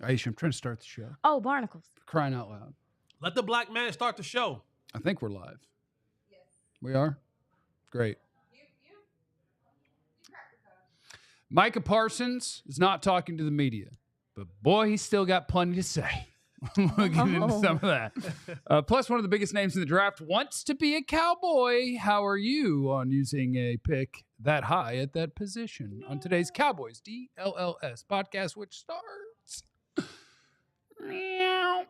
Aisha, I'm trying to start the show. Oh, barnacles. For crying out loud. Let the black man start the show. I think we're live. Yes. We are? Great. Micah Parsons is not talking to the media, but boy, he's still got plenty to say. We'll get into some of that. Plus, one of the biggest names in the draft wants to be a Cowboy. How are you on using a pick that high at that position on today's Cowboys DLLS podcast, which starts meow.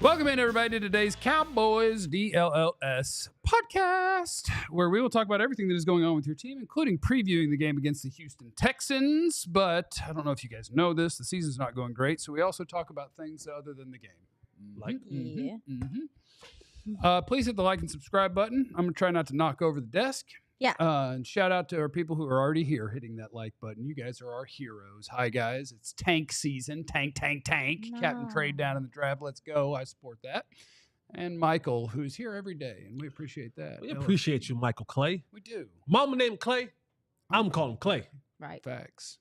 Welcome in, everybody, to today's Cowboys DLLS podcast, where we will talk about everything that is going on with your team, including previewing the game against the Houston Texans. But I don't know if you guys know this. The season's not going great, so we also talk about things other than the game. Please hit the like and subscribe button. I'm going to try not to knock over the desk. Yeah. And shout out to our people who are already here hitting that like button. You guys are our heroes. Hi, guys. It's tank season. Tank. No. Captain Trade down in the draft. Let's go. I support that. And Michael, who's here every day, and we appreciate that. We appreciate you, Michael Clay. We do. Mama named Clay. I'm calling him Clay. Right. Facts.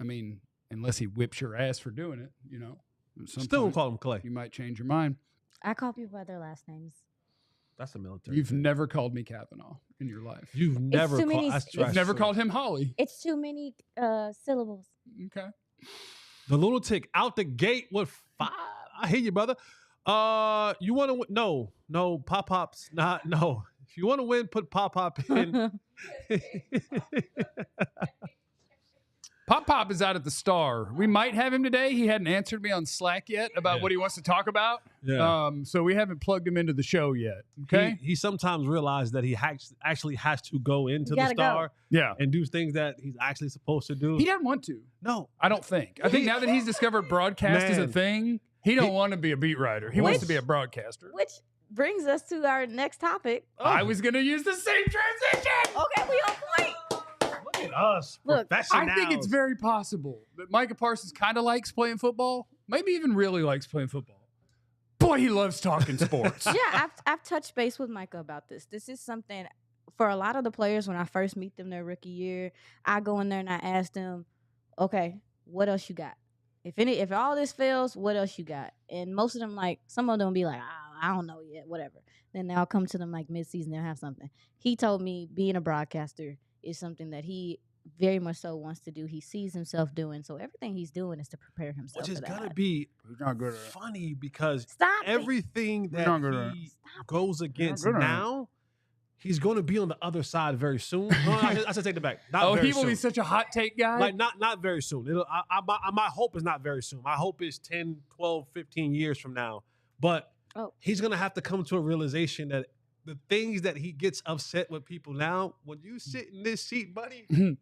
I mean, unless he whips your ass for doing it, you know. Still don't call him Clay. You might change your mind. I call people by their last names. That's a military. You've never called me Kavanaugh in your life. You've never too many- called. You've never called him Holly. It's too many syllables. Okay. The lunatic out the gate with 5. I hear you, brother. You want to win? No, Pop Pop's not. No. If you want to win, put Pop Pop in. Pop is out at the Star. We might have him today. He hadn't answered me on Slack yet about what he wants to talk about. Yeah. So we haven't plugged him into the show yet. Okay. He sometimes realized that he actually has to go into the Star and do things that he's actually supposed to do. He doesn't want to. No. I don't think. I think now that he's discovered broadcast is a Man. thing, he don't want to be a beat writer. He wants to be a broadcaster. Which brings us to our next topic. I was going to use the same transition. Okay, we on point. Look at us, Look, professionals. I think it's very possible that Micah Parsons kind of likes playing football, maybe even really likes playing football. Boy, he loves talking sports. Yeah, I've touched base with Micah about this. This is something for a lot of the players when I first meet them their rookie year, I go in there and I ask them, okay, what else you got? If all this fails, what else you got? And most of them, some of them be like, I don't know yet, whatever. Then they'll come to them mid-season, they'll have something. He told me being a broadcaster is something that he very much so wants to do. He sees himself doing. So everything he's doing is to prepare himself Which is for that. going to be not good at it. funny because Stop it. everything that not good at he goes against good at it. now, he's going to be on the other side very soon. No, I should take that back. Not very He will soon. be such a hot take guy. Not very soon. My hope is not very soon. My hope is 10, 12, 15 years from now. But he's going to have to come to a realization that the things that he gets upset with people now, when you sit in this seat, buddy, you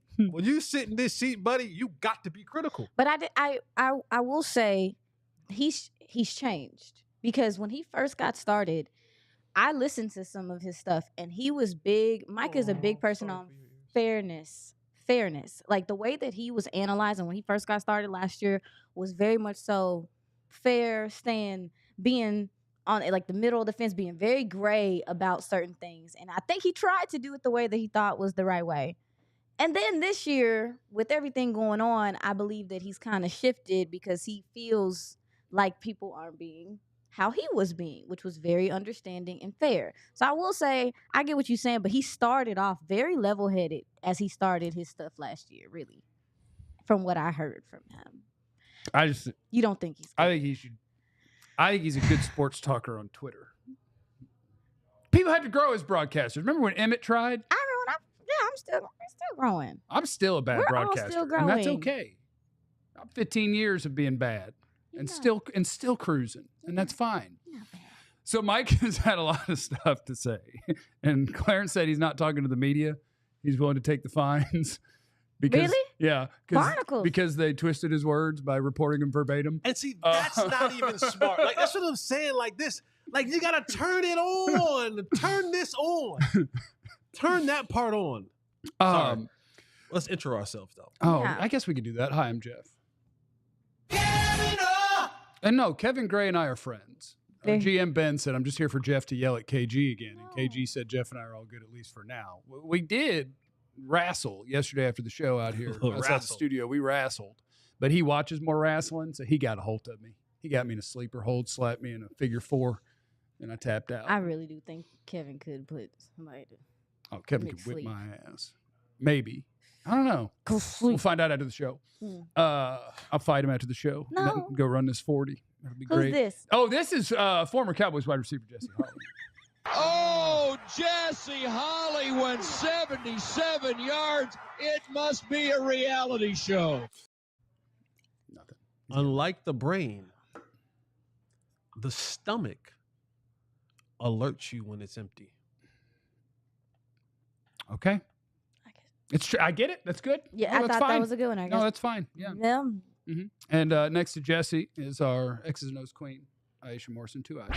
got to be critical. But I will say he's changed because when he first got started, I listened to some of his stuff and he was big. Mike is a big person on fairness. Like the way that he was analyzing when he first got started last year was very much so fair, being on the middle of the fence, being very gray about certain things. And I think he tried to do it the way that he thought was the right way. And then this year, with everything going on, I believe that he's kind of shifted because he feels like people aren't being how he was being, which was very understanding and fair. So I will say, I get what you're saying, but he started off very level-headed as he started his stuff last year, really, from what I heard from him. You don't think he's good? I think he's a good sports talker on Twitter. People had to grow as broadcasters. Remember when Emmett tried? I remember I'm still growing. I'm still a bad We're all broadcaster. still And that's growing. okay. I'm 15 years of being bad. and still cruising, and that's fine. So Mike has had a lot of stuff to say, and Clarence said he's not talking to the media. He's willing to take the fines. Because, really? Yeah. Barnacles. Because they twisted his words by reporting them verbatim. And see, that's not even smart. Like, that's what I'm saying. Like this, like you got to turn it on. Turn this on. Turn that part on. Sorry. Let's intro ourselves, though. Oh, Yeah. I guess we could do that. Hi, I'm Jeff. And no, Kevin Gray and I are friends. Our GM Ben said, I'm just here for Jeff to yell at KG again. And KG said Jeff and I are all good, at least for now. We did wrestle yesterday after the show out here outside the studio. We wrestled. But he watches more wrestling, so he got a hold of me. He got me in a sleeper hold, slapped me in a figure 4, and I tapped out. I really do think Kevin could put somebody to Kevin could whip my ass. Maybe. I don't know. We'll find out after the show. I'll fight him after the show. No. Then go run this 40. That'll be Who's great. this? Oh, this is former Cowboys wide receiver Jesse Harley. Oh, Jesse Holly went 77 yards. It must be a reality show. Nothing. Unlike the brain, the stomach alerts you when it's empty. Okay. It's true. I get it. That's good. Yeah, No, I that's thought fine. that was a good one. I guess. No, that's fine. Yeah. Yeah. Mm-hmm. And next to Jesse is our X's and O's queen, Aisha Morrison, 2 eyes.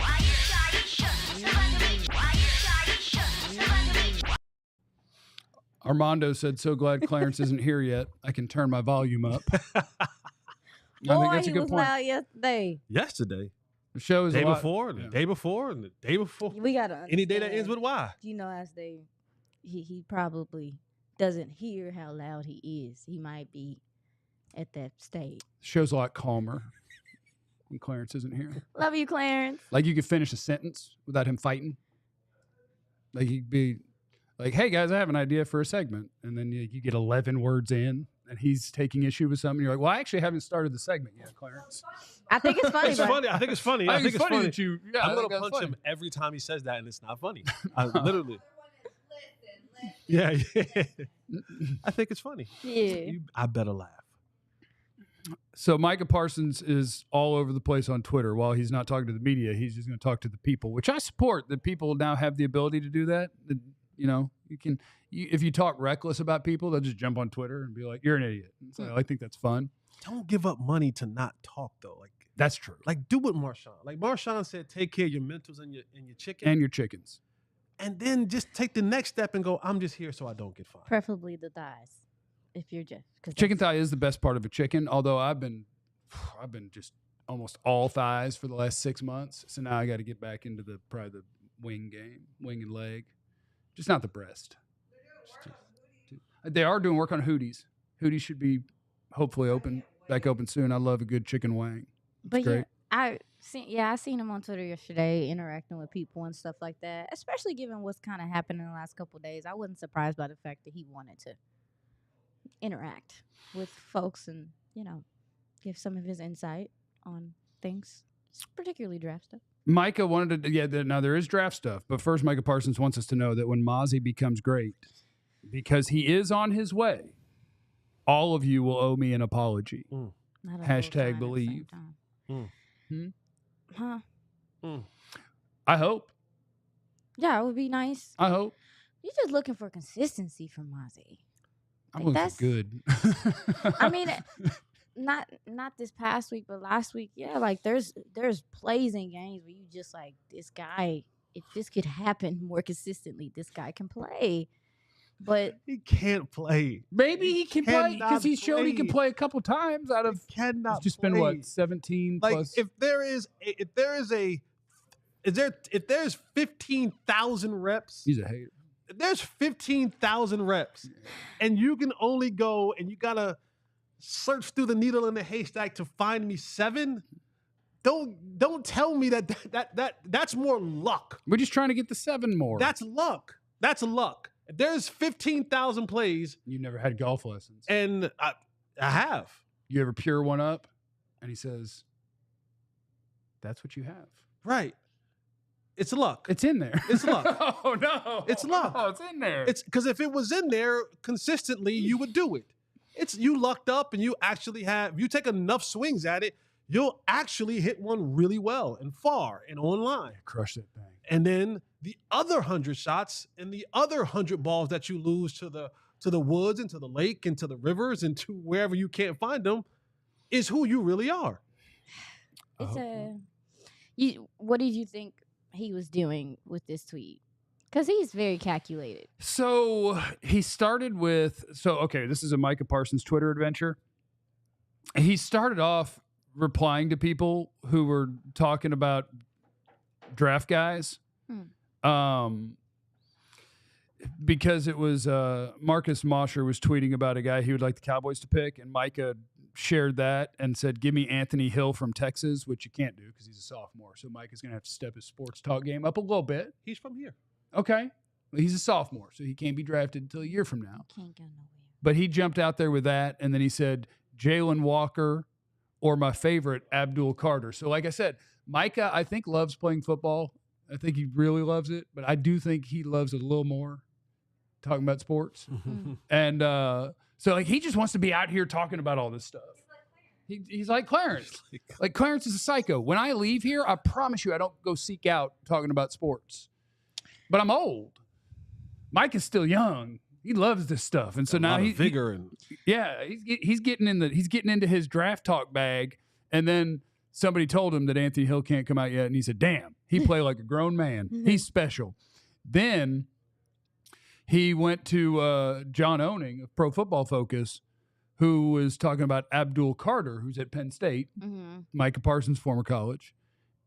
Armando said, so glad Clarence isn't here yet. I can turn my volume up. I think that's a he good was point. loud yesterday. Yesterday. The show is Day a lot. before, and the day before, and the day before. We gotta Any day that understand, ends with Y. You know, as he probably doesn't hear how loud he is. He might be at that stage. The show's a lot calmer when Clarence isn't here. Love you, Clarence. Like you could finish a sentence without him fighting. Like he'd be like, hey guys, I have an idea for a segment. And then you get 11 words in and he's taking issue with something. You're like, well, I actually haven't started the segment yet, Clarence. I think it's funny. It's but funny. I think it's funny. I think it's funny that you. Yeah, I'm I gonna think that's punch funny. him every time he says that, and it's not funny. I literally. Yeah. I think it's funny. Yeah. I better laugh. So Micah Parsons is all over the place on Twitter. While he's not talking to the media, he's just going to talk to the people, which I support. That people now have the ability to do that. You know, if you talk reckless about people, they'll just jump on Twitter and be like, "You're an idiot." So I think that's fun. Don't give up money to not talk though. Like That's true. Like do what Marshawn. Like Marshawn said, take care of your mentals and your chicken. And your chickens. And then just take the next step and go, I'm just here so I don't get fined. Preferably the thighs, if you're Jeff. Chicken thigh is the best part of a chicken, although I've been just almost all thighs for the last 6 months. So now I got to get back into probably the wing game, wing and leg. Just not the breast. They are doing work on Hooties. Hooties should be hopefully back open soon. I love a good chicken wang. But great. I seen him on Twitter yesterday interacting with people and stuff like that. Especially given what's kind of happened in the last couple of days, I wasn't surprised by the fact that he wanted to interact with folks and give some of his insight on things, particularly draft stuff. Micah wanted to, now there is draft stuff, but first Micah Parsons wants us to know that when Mazi becomes great, because he is on his way, all of you will owe me an apology. Hashtag believe. I hope. Yeah, it would be nice. I hope. You're just looking for consistency from Mazi. I'm looking for good. I mean, not this past week, but last week, yeah. Like there's plays in games where you just like, this guy, if this could happen more consistently, this guy can play. But he can't play. Maybe he can play because he showed he can play a couple times out of. Cannot. It's just been what 17 like plus. If there's 15,000 reps. He's a hater. If there's 15,000 reps, and you can only go and you gotta search through the needle in the haystack to find me 7. Don't tell me that's more luck. We're just trying to get the 7 more. That's luck. That's luck. If there's 15,000 plays. You never had golf lessons. And I have. You ever pure one up? And he says, that's what you have. Right. It's luck. It's in there. It's luck. Oh, no. It's luck. Oh, it's in there. It's because if it was in there consistently, you would do it. It's you lucked up and you actually you take enough swings at it, you'll actually hit one really well and far and online. Crush that thing. And then the other 100 shots and the other 100 balls that you lose to the woods and to the lake and to the rivers and to wherever you can't find them is who you really are. What did you think he was doing with this tweet? Because he's very calculated. So he started with, this is a Micah Parsons Twitter adventure. He started off replying to people who were talking about draft guys. Because it was Marcus Mosher was tweeting about a guy he would like the Cowboys to pick, and Micah shared that and said, give me Anthony Hill from Texas, which you can't do because he's a sophomore. So Micah's going to have to step his sports talk game up a little bit. He's from here. Okay. Well, he's a sophomore, so he can't be drafted until a year from now. Can't go nowhere. But he jumped out there with that, and then he said, Jalen Walker or my favorite, Abdul Carter. So like I said, Micah, I think, loves playing football. I think he really loves it, but I do think he loves it a little more talking about sports. And so like he just wants to be out here talking about all this stuff. He's like Clarence. Like Clarence is a psycho. When I leave here, I promise you I don't go seek out talking about sports. But I'm old. Mike is still young. He loves this stuff. And so now he's vigor and he's getting into his draft talk bag, and then somebody told him that Anthony Hill can't come out yet, and he said, damn, he played like a grown man. He's special. Then he went to John Owning of Pro Football Focus, who was talking about Abdul Carter, who's at Penn State, Micah Parsons' former college.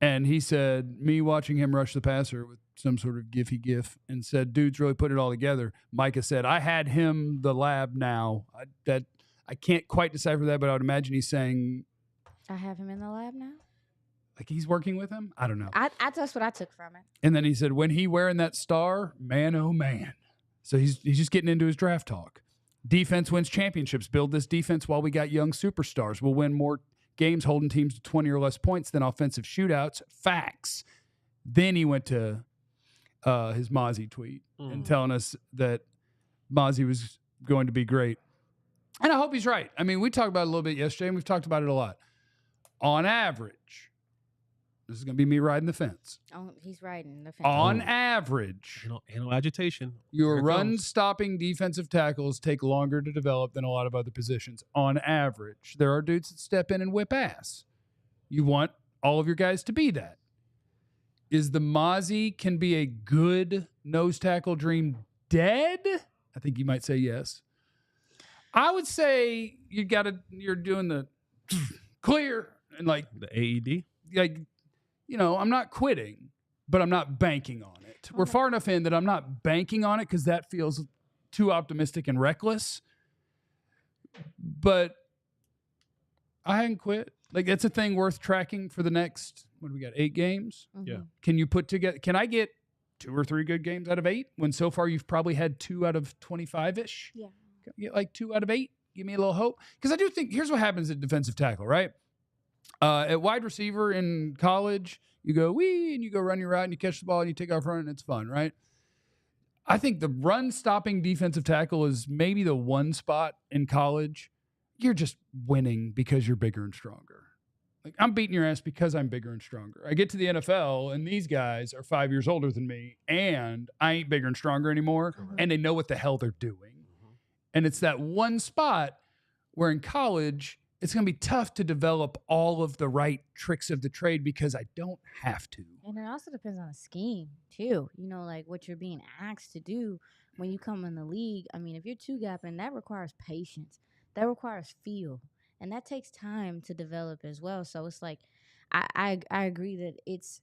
And he said, me watching him rush the passer with some sort of gify gif, and said, dude's really put it all together. Micah said, I had him the lab now. I can't quite decipher that, but I would imagine he's saying, I have him in the lab now? like he's working with him? I don't know. That's what I took from it. And then he said, when he wearing that star, man, oh man. So he's just getting into his draft talk. Defense wins championships. Build this defense while we got young superstars. We'll win more games holding teams to 20 or less points than offensive shootouts. Facts. Then he went to his Mazi tweet and telling us that Mazi was going to be great. And I hope he's right. I mean, we talked about it a little bit yesterday, and we've talked about it a lot. On average, this is going to be me riding the fence. Oh, he's riding the fence. On average, no agitation. your run-stopping defensive tackles take longer to develop than a lot of other positions. On average, there are dudes that step in and whip ass. You want all of your guys to be that. Is the Mazi can be a good nose tackle dream dead? I think you might say yes. I would say you're doing the clear and like the AED. Like, you know, I'm not quitting, but I'm not banking on it. We're far enough in that I'm not banking on it because that feels too optimistic and reckless. But I hadn't quit. Like, it's a thing worth tracking for the next, what do we got, 8 games? Yeah. Can I get 2 or 3 good games out of 8 when so far you've probably had 2 out of 25-ish? Yeah. Can I get like 2 out of 8? Give me a little hope. Because I do think, here's what happens at defensive tackle, right? At wide receiver in college, you go wee and you go run your route and you catch the ball and you take off running and it's fun, right? I think the run-stopping defensive tackle is maybe the one spot in college you're just winning because you're bigger and stronger. Like, I'm beating your ass because I'm bigger and stronger. I get to the NFL, and these guys are 5 years older than me, and I ain't bigger and stronger anymore, and they know what the hell they're doing. And it's that one spot where in college, it's going to be tough to develop all of the right tricks of the trade because I don't have to. And it also depends on the scheme, too. You know, like what you're being asked to do when you come in the league. I mean, if you're two-gapping, that requires patience. That requires feel. And that takes time to develop as well. So it's like, I agree that it's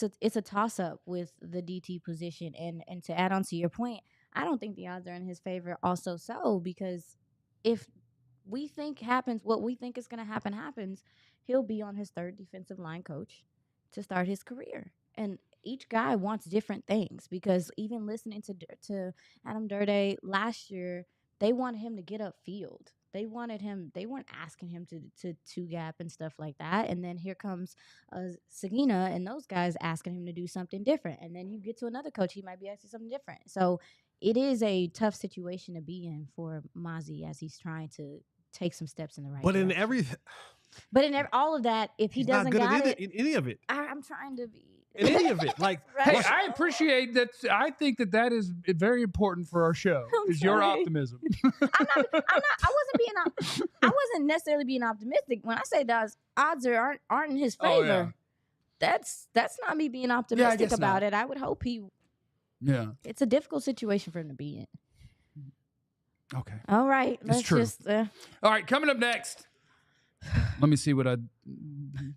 a toss-up with the DT position. And to add on to your point, I don't think the odds are in his favor also so, because if we think what we think is going to happens, he'll be on his 3rd defensive line coach to start his career. And each guy wants different things, because even listening to Adam Durde last year, they wanted him to get upfield. They weren't asking him to two-gap and stuff like that. And then here comes Sagina and those guys asking him to do something different. And then you get to another coach, he might be asking something different. So it is a tough situation to be in for Mazi as he's trying to take some steps in the right direction. But in all of that, if he He's doesn't not good got at it, in any of it. I'm trying to be. In any of it. Like, Hey, Right. I appreciate that. I think that is very important for our show. I'm Is your sorry. optimism? I wasn't necessarily being optimistic when I say those odds aren't in his favor. Oh, That's not me being optimistic guess about not. it. I would hope he. Yeah. It's a difficult situation for him to be in. Okay. All right, let's true. just. All right. Coming up next. Let me see what I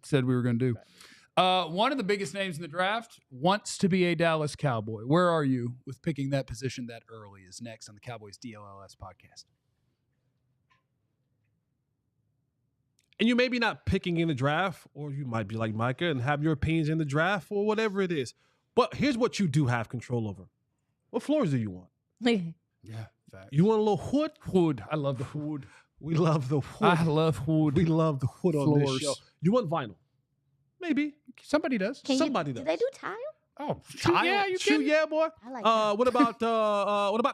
said we were going to do. One of the biggest names in the draft wants to be a Dallas Cowboy. Where are you with picking that position that early? Is next on the Cowboys DLLS podcast. And you may be not picking in the draft, or you might be like Micah and have your opinions in the draft or whatever it is. But here's what you do have control over. What floors do you want? Yeah. Facts. You want a little hood? Hood. I love the hood. We love the hood. I love hood. We love the hood on this Floors. show. You want vinyl? Maybe. Somebody does. Somebody do does. they do tile? Oh, Tile? yeah, you Shoot, can. yeah, boy. I like that. What about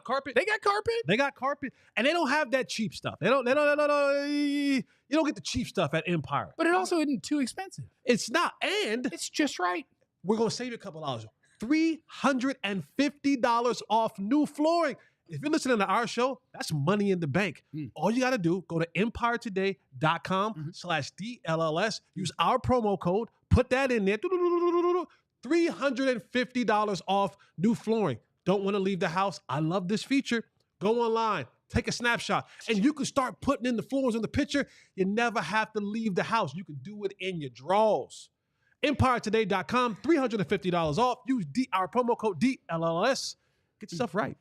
carpet? They got carpet. They got carpet, and they don't have that cheap stuff. They don't. You don't get the cheap stuff at Empire. But it also isn't too expensive. It's not, and It's just right. we're gonna save you a couple dollars. $350 off new flooring. If you're listening to our show, that's money in the bank. All you got to do, go to empiretoday.com/DLLS. Use our promo code. Put that in there. $350 off new flooring. Don't want to leave the house? I love this feature. Go online. Take a snapshot. And you can start putting in the floors in the picture. You never have to leave the house. You can do it in your drawers. EmpireToday.com, $350 off. Use our promo code DLLS. Get yourself right.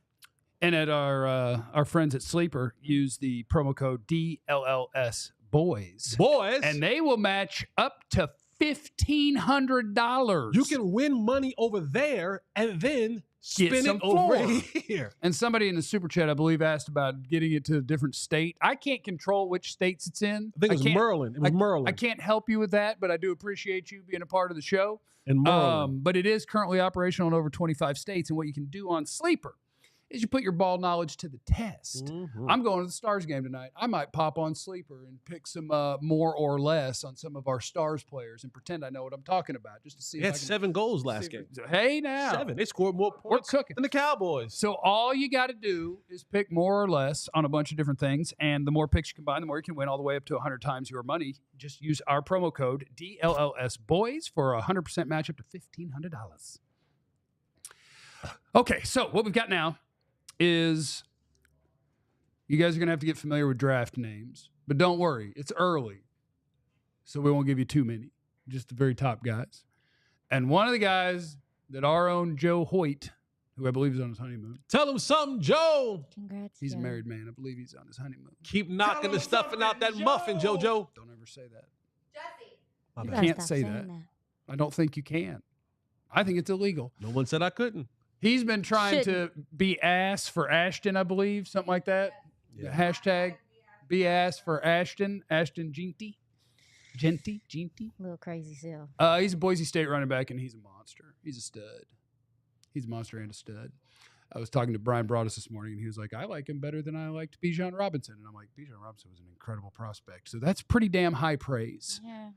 And at our friends at Sleeper, use the promo code DLLS Boys. And they will match up to $1,500. You can win money over there and then Get spin some it over floor. here. And somebody in the super chat, I believe, asked about getting it to a different state. I can't control which states it's in. I think it was can't- Merlin. It was Merlin. I can't help you with that, but I do appreciate you being a part of the show. And Merlin. But it is currently operational in over 25 states. And what you can do on Sleeper is you put your ball knowledge to the test. Mhm. I'm going to the Stars game tonight. I might pop on Sleeper and pick some more or less on some of our Stars players and pretend I know what I'm talking about just to see They if had I can 7 goals last game. Hey, now. 7. They scored more We're points cooking. than the Cowboys. So all you got to do is pick more or less on a bunch of different things, and the more picks you combine, the more you can win, all the way up to 100 times your money. Just use our promo code DLLS Boys for a 100% match up to $1,500. Okay, so what we've got now is you guys are going to have to get familiar with draft names, but don't worry, it's early, so we won't give you too many, just the very top guys. And one of the guys that our own Joe Hoyt, who I believe is on his honeymoon. Tell him something, Joe. Congrats. He's a Joe. married man. I believe he's on his honeymoon. Keep knocking the stuffing out that muffin, JoJo. Don't ever say that. My You bad. gotta Can't stop say saying that. I don't think you can. I think it's illegal. No one said I couldn't. He's been trying to Shouldn't. be ass for Ashton, I believe, something like that. Yeah. Hashtag be ass for Ashton. Ashton Jeanty. Jeanty. A little crazy self. He's a Boise State running back, and he's a monster. He's a stud. He's a monster and a stud. I was talking to Brian Broaddus this morning, and he was like, I like him better than I liked Bijan Robinson. And I'm like, Bijan Robinson was an incredible prospect. So that's pretty damn high praise. Yeah.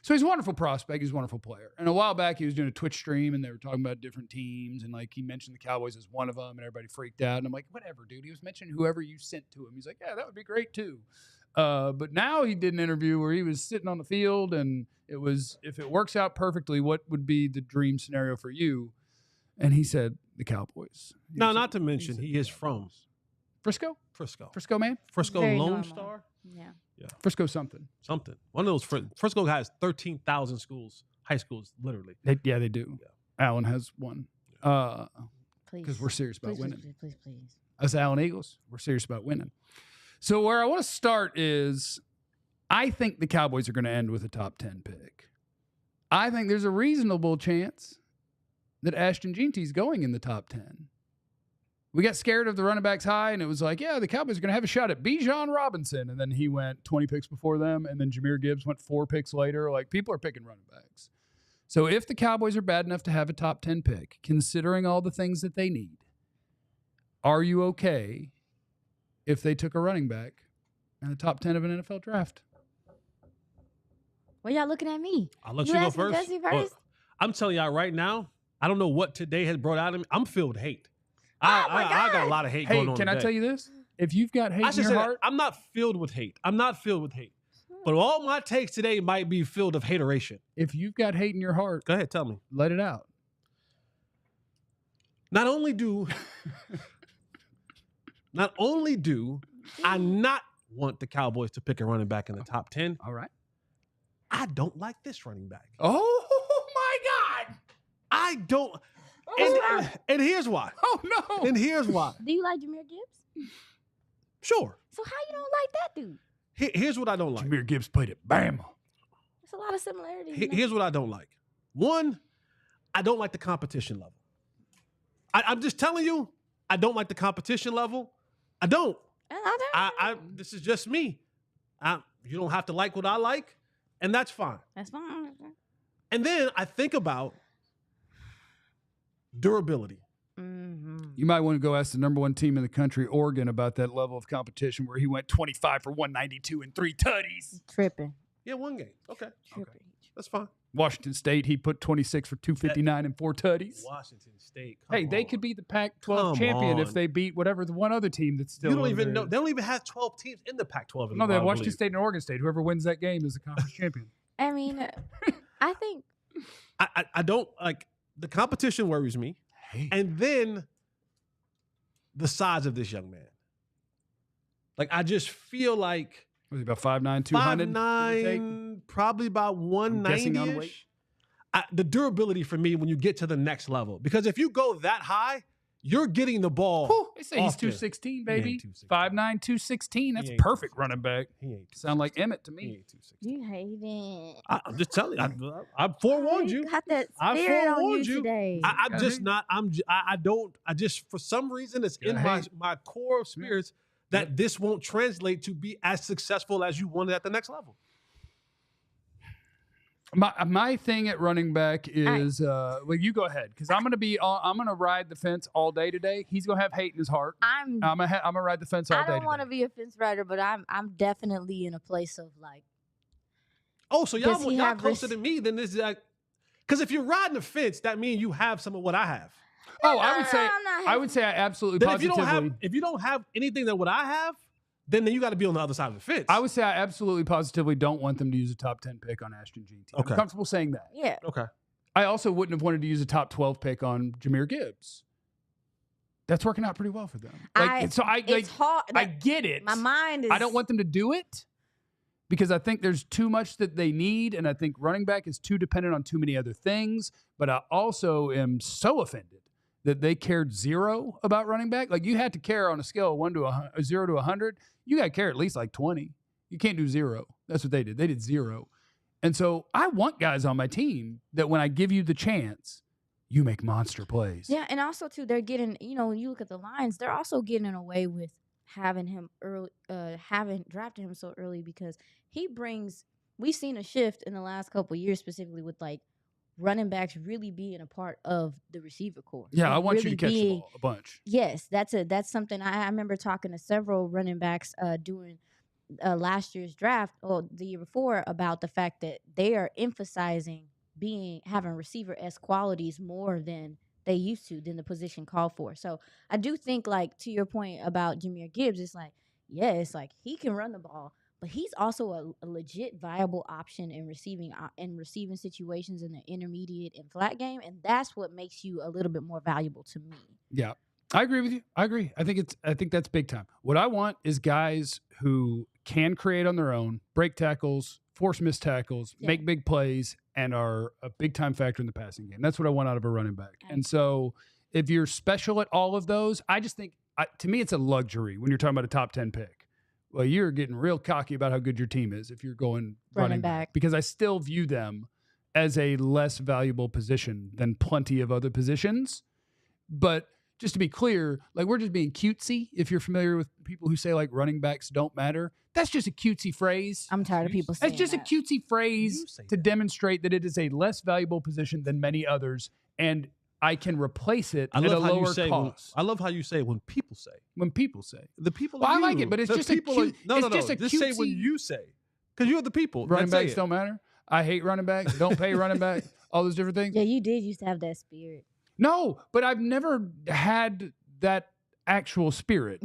So he's a wonderful prospect. He's a wonderful player. And a while back, he was doing a Twitch stream, and they were talking about different teams, and like he mentioned the Cowboys as one of them, and everybody freaked out. And I'm like, whatever, dude. He was mentioning whoever you sent to him. He's like, yeah, that would be great too. But now he did an interview where he was sitting on the field, and it was, if it works out perfectly, what would be the dream scenario for you? And he said the Cowboys. No, said- not to mention said he is from Frisco. Frisco. Frisco man. Frisco Very Lone normal. Star. Yeah. Frisco something. Something. One of those. Frisco has 13,000 schools, high schools, literally. They do. Yeah. Allen has one. Please. Because we're serious about please, winning. Please. Us Allen Eagles, we're serious about winning. So where I want to start is, I think the Cowboys are going to end with a top 10 pick. I think there's a reasonable chance that Ashton Jeanty is going in the top 10. We got scared of the running backs high, and it was like, yeah, the Cowboys are going to have a shot at Bijan Robinson. And then he went 20 picks before them, and then Jahmyr Gibbs went 4 picks later. Like, people are picking running backs. So if the Cowboys are bad enough to have a top 10 pick, considering all the things that they need, are you okay if they took a running back in the top 10 of an NFL draft? Why y'all looking at me? I'll let you go first. Jesse first? I'm telling y'all right now, I don't know what today has brought out of me. I'm filled with hate. my I got a lot of hate going on. Hey, can I tell you this? If you've got hate in your heart, I'm not filled with hate. But all my takes today might be filled of hateration. if you've got hate in your heart, Go ahead, tell me. let it out. Not only do I not want the Cowboys to pick a running back in the top 10, All right. I don't like this running back. Oh my God. I don't. And here's why. Oh no. And here's why. Do you like Jahmyr Gibbs? Sure. So how you don't like that dude? Here's what I don't like. Jahmyr Gibbs played at Bama. There's a lot of similarities. Here's what I don't like. One, I don't like the competition level. I'm just telling you, I don't like the competition level. I don't. This is just me. You don't have to like what I like, and that's fine. That's fine. And then I think about durability. Mm-hmm. You might want to go ask the number 1 team in the country, Oregon, about that level of competition where he went 25 for 192 and 3 tutties. Tripping. Yeah, one game. Okay. That's fine. Washington State, he put 26 for 259 and 4 tutties. Washington State. Hey, they could be the Pac-12 champion if they beat whatever the one other team that's still. You don't even know. They don't even have 12 teams in the Pac-12. No, they have Washington State and Oregon State. Whoever wins that game is the conference champion. I mean, I think I don't like the competition worries me, and then the size of this young man. Like I just feel like. Was he about 5'9", 200? 5'9", probably about 190-ish. The durability for me when you get to the next level. Because if you go that high, you're getting the ball. Whew, they say he's often. 216, baby. 216. 5'9", 216. That's He ain't perfect running back. He ain't Sound like Emmett to He me. ain't 216. you hate it. I'm just telling you. I forewarned you. Got that I spirit on you forewarned you. today. I'm just not. I don't. I just for some reason it's in my core of spirits that this won't translate to be as successful as you wanted at the next level. My thing at running back is well, you go ahead because I'm gonna ride the fence all day today. He's gonna have hate in his heart. I'm gonna ride the fence all day. I don't want to be a fence rider, but I'm definitely in a place of like. Oh, so y'all closer to me than this? Because if you're riding the fence, that means you have some of what I have. Oh, I would say I absolutely Then positively. if you don't have anything that what I have, then you got to be on the other side of the fence. I would say I absolutely positively don't want them to use a top 10 pick on Ashton Jeanty. Okay. I'm comfortable saying that. Yeah. Okay. I also wouldn't have wanted to use a top 12 pick on Jahmyr Gibbs. That's working out pretty well for them. It's hard. I get it. My mind is. I don't want them to do it because I think there's too much that they need, and I think running back is too dependent on too many other things. But I also am so offended that they cared zero about running back. Like you had to care on a scale of 0 to 100. You got to care at least like 20. You can't do 0. That's what they did. They did 0. And so I want guys on my team that when I give you the chance, you make monster plays. Yeah, and also too, they're getting. When you look at the Lions, they're also getting away with having him early, having drafted him so early because he brings. We've seen a shift in the last couple of years, specifically with like running backs really being a part of the receiver corps. Yeah, like I want you to catch the ball a bunch. Yes, that's something I remember talking to several running backs during last year's draft or the year before about the fact that they are emphasizing having receiver-esque qualities more than they used to, than the position called for. So I do think, like, to your point about Jahmyr Gibbs, it's like, yeah, it's like he can run the ball, but he's also a legit viable option in receiving situations in the intermediate and flat game, and that's what makes you a little bit more valuable to me. Yeah, I agree with you. I agree. I think that's big time. What I want is guys who can create on their own, break tackles, force missed tackles, make big plays, and are a big time factor in the passing game. That's what I want out of a running back. And so if you're special at all of those, I just think, to me, it's a luxury when you're talking about a top 10 pick. Well, you're getting real cocky about how good your team is if you're going running back. Because I still view them as a less valuable position than plenty of other positions. But just to be clear, like we're just being cutesy. If you're familiar with people who say like running backs don't matter, that's just a cutesy phrase. I'm tired of people saying that. It's just a cutesy phrase to demonstrate that it is a less valuable position than many others, and I can replace it at a lower cost. I love how you say when people say. When people say. The people. Well, I like it, but it's just a cute. No. Just Just say when you say, because you're the people. Running backs don't matter. I hate running backs. Don't pay running back. All those different things. Yeah, you did used to have that spirit. No, but I've never had that actual spirit.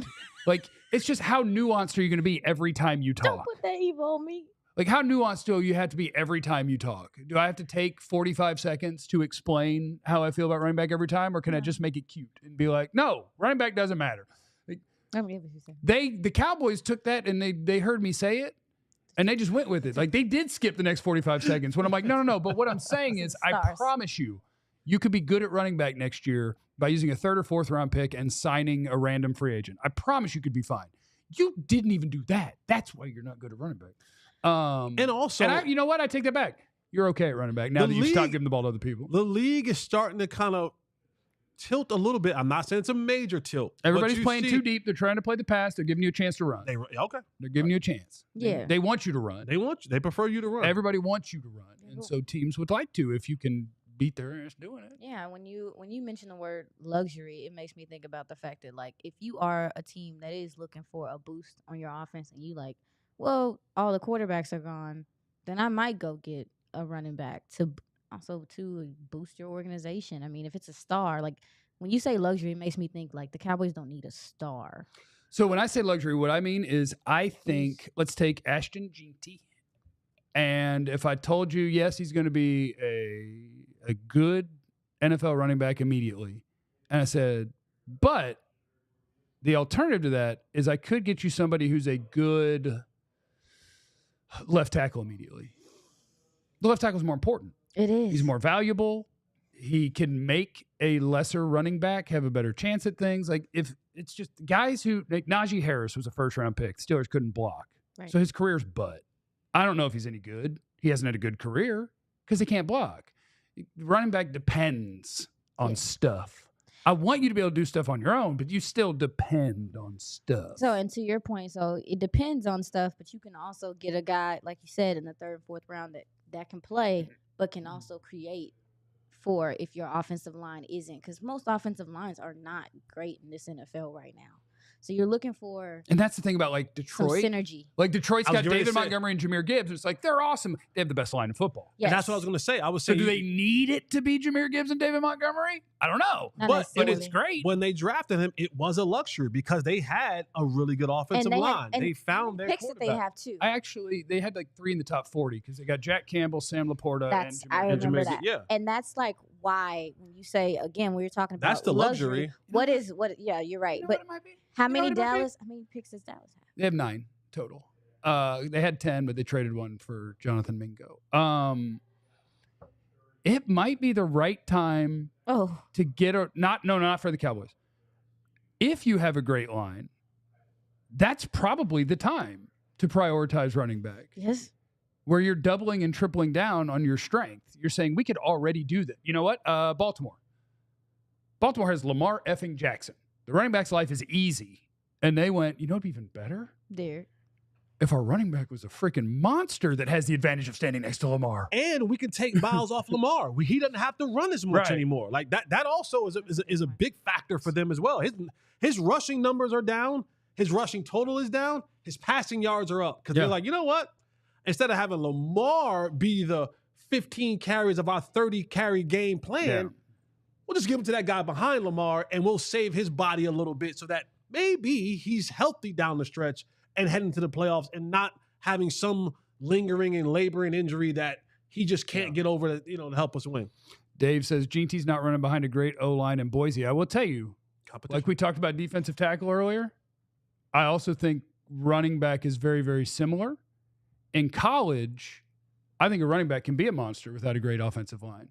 Like, it's just how nuanced are you going to be every time you talk? Don't put that evil on me. Like, how nuanced do you have to be every time you talk? Do I have to take 45 seconds to explain how I feel about running back every time? Or can I just make it cute and be like, no, running back doesn't matter? Like, I mean, what you saying. the Cowboys took that and they heard me say it and they just went with it. Like, they did skip the next 45 seconds when I'm like, no. But what I'm saying is, I promise you could be good at running back next year by using a 3rd or 4th round pick and signing a random free agent. I promise you could be fine. You didn't even do that. That's why you're not good at running back. And also, you know what? I take that back. You're okay at running back now that you stop giving the ball to other people. The league is starting to kind of tilt a little bit. I'm not saying it's a major tilt. Everybody's playing too deep. They're trying to play the pass. They're giving you a chance to run. They're giving you a chance. Yeah. They want you to run. They prefer you to run. Everybody wants you to run. And so teams would like to if you can beat their ass doing it. Yeah, when you mention the word luxury, it makes me think about the fact that, like, if you are a team that is looking for a boost on your offense and you like, well, all the quarterbacks are gone, then I might go get a running back to boost your organization. I mean, if it's a star, like when you say luxury, it makes me think like the Cowboys don't need a star. So when I say luxury, what I mean is I think, let's take Ashton Jeanty. And if I told you, yes, he's going to be a good NFL running back immediately, and I said, but the alternative to that is I could get you somebody who's a good left tackle immediately. The left tackle is more important. It is. He's more valuable. He can make a lesser running back have a better chance at things. Like, if it's just guys who, like Najee Harris was a 1st round pick. Steelers couldn't block. Right. So his career's butt. I don't know if he's any good. He hasn't had a good career because he can't block. Running back depends on stuff. I want you to be able to do stuff on your own, but you still depend on stuff. So, and to your point, so it depends on stuff, but you can also get a guy, like you said, in the 3rd, 4th round that can play, but can also create for if your offensive line isn't. Because most offensive lines are not great in this NFL right now. So you're looking for, and that's the thing about like Detroit, some synergy. Like Detroit's got David Montgomery and Jameer Gibbs. It's like they're awesome. They have the best line in football. Yes. And that's what I was going to say. I was So saying, do they need it to be Jameer Gibbs and David Montgomery? I don't know, but it's great. When they drafted him, it was a luxury because they had a really good offensive line. They found their picks that they have too. They had like 3 in the top 40 because they got Jack Campbell, Sam Laporta, and Jameer. I remember that. Yeah. And that's like why when you say, again, we were talking about that's the luxury. Yeah, you're right. You know But what it might be? how many picks does Dallas have? They have 9 total. They had 10, but they traded one for Jonathan Mingo. It might be the right time to get not for the Cowboys. If you have a great line, that's probably the time to prioritize running back. Yes. Where you're doubling and tripling down on your strength. You're saying we could already do that. You know what? Baltimore. Baltimore has Lamar effing Jackson. The running back's life is easy. And they went, you know what'd be even better? If our running back was a freaking monster that has the advantage of standing next to Lamar. And we can take miles off Lamar. He doesn't have to run as much anymore. Like that also is a big factor for them as well. His rushing numbers are down. His rushing total is down. His passing yards are up. Because they're like, you know what? Instead of having Lamar be the 15 carries of our 30 carry game plan, we'll just give him to that guy behind Lamar and we'll save his body a little bit so that maybe he's healthy down the stretch and heading to the playoffs and not having some lingering and laboring injury that he just can't get over to help us win. Dave says, Jeanty's not running behind a great O-line in Boise. I will tell you, like we talked about defensive tackle earlier, I also think running back is very, very similar. In college, I think a running back can be a monster without a great offensive line.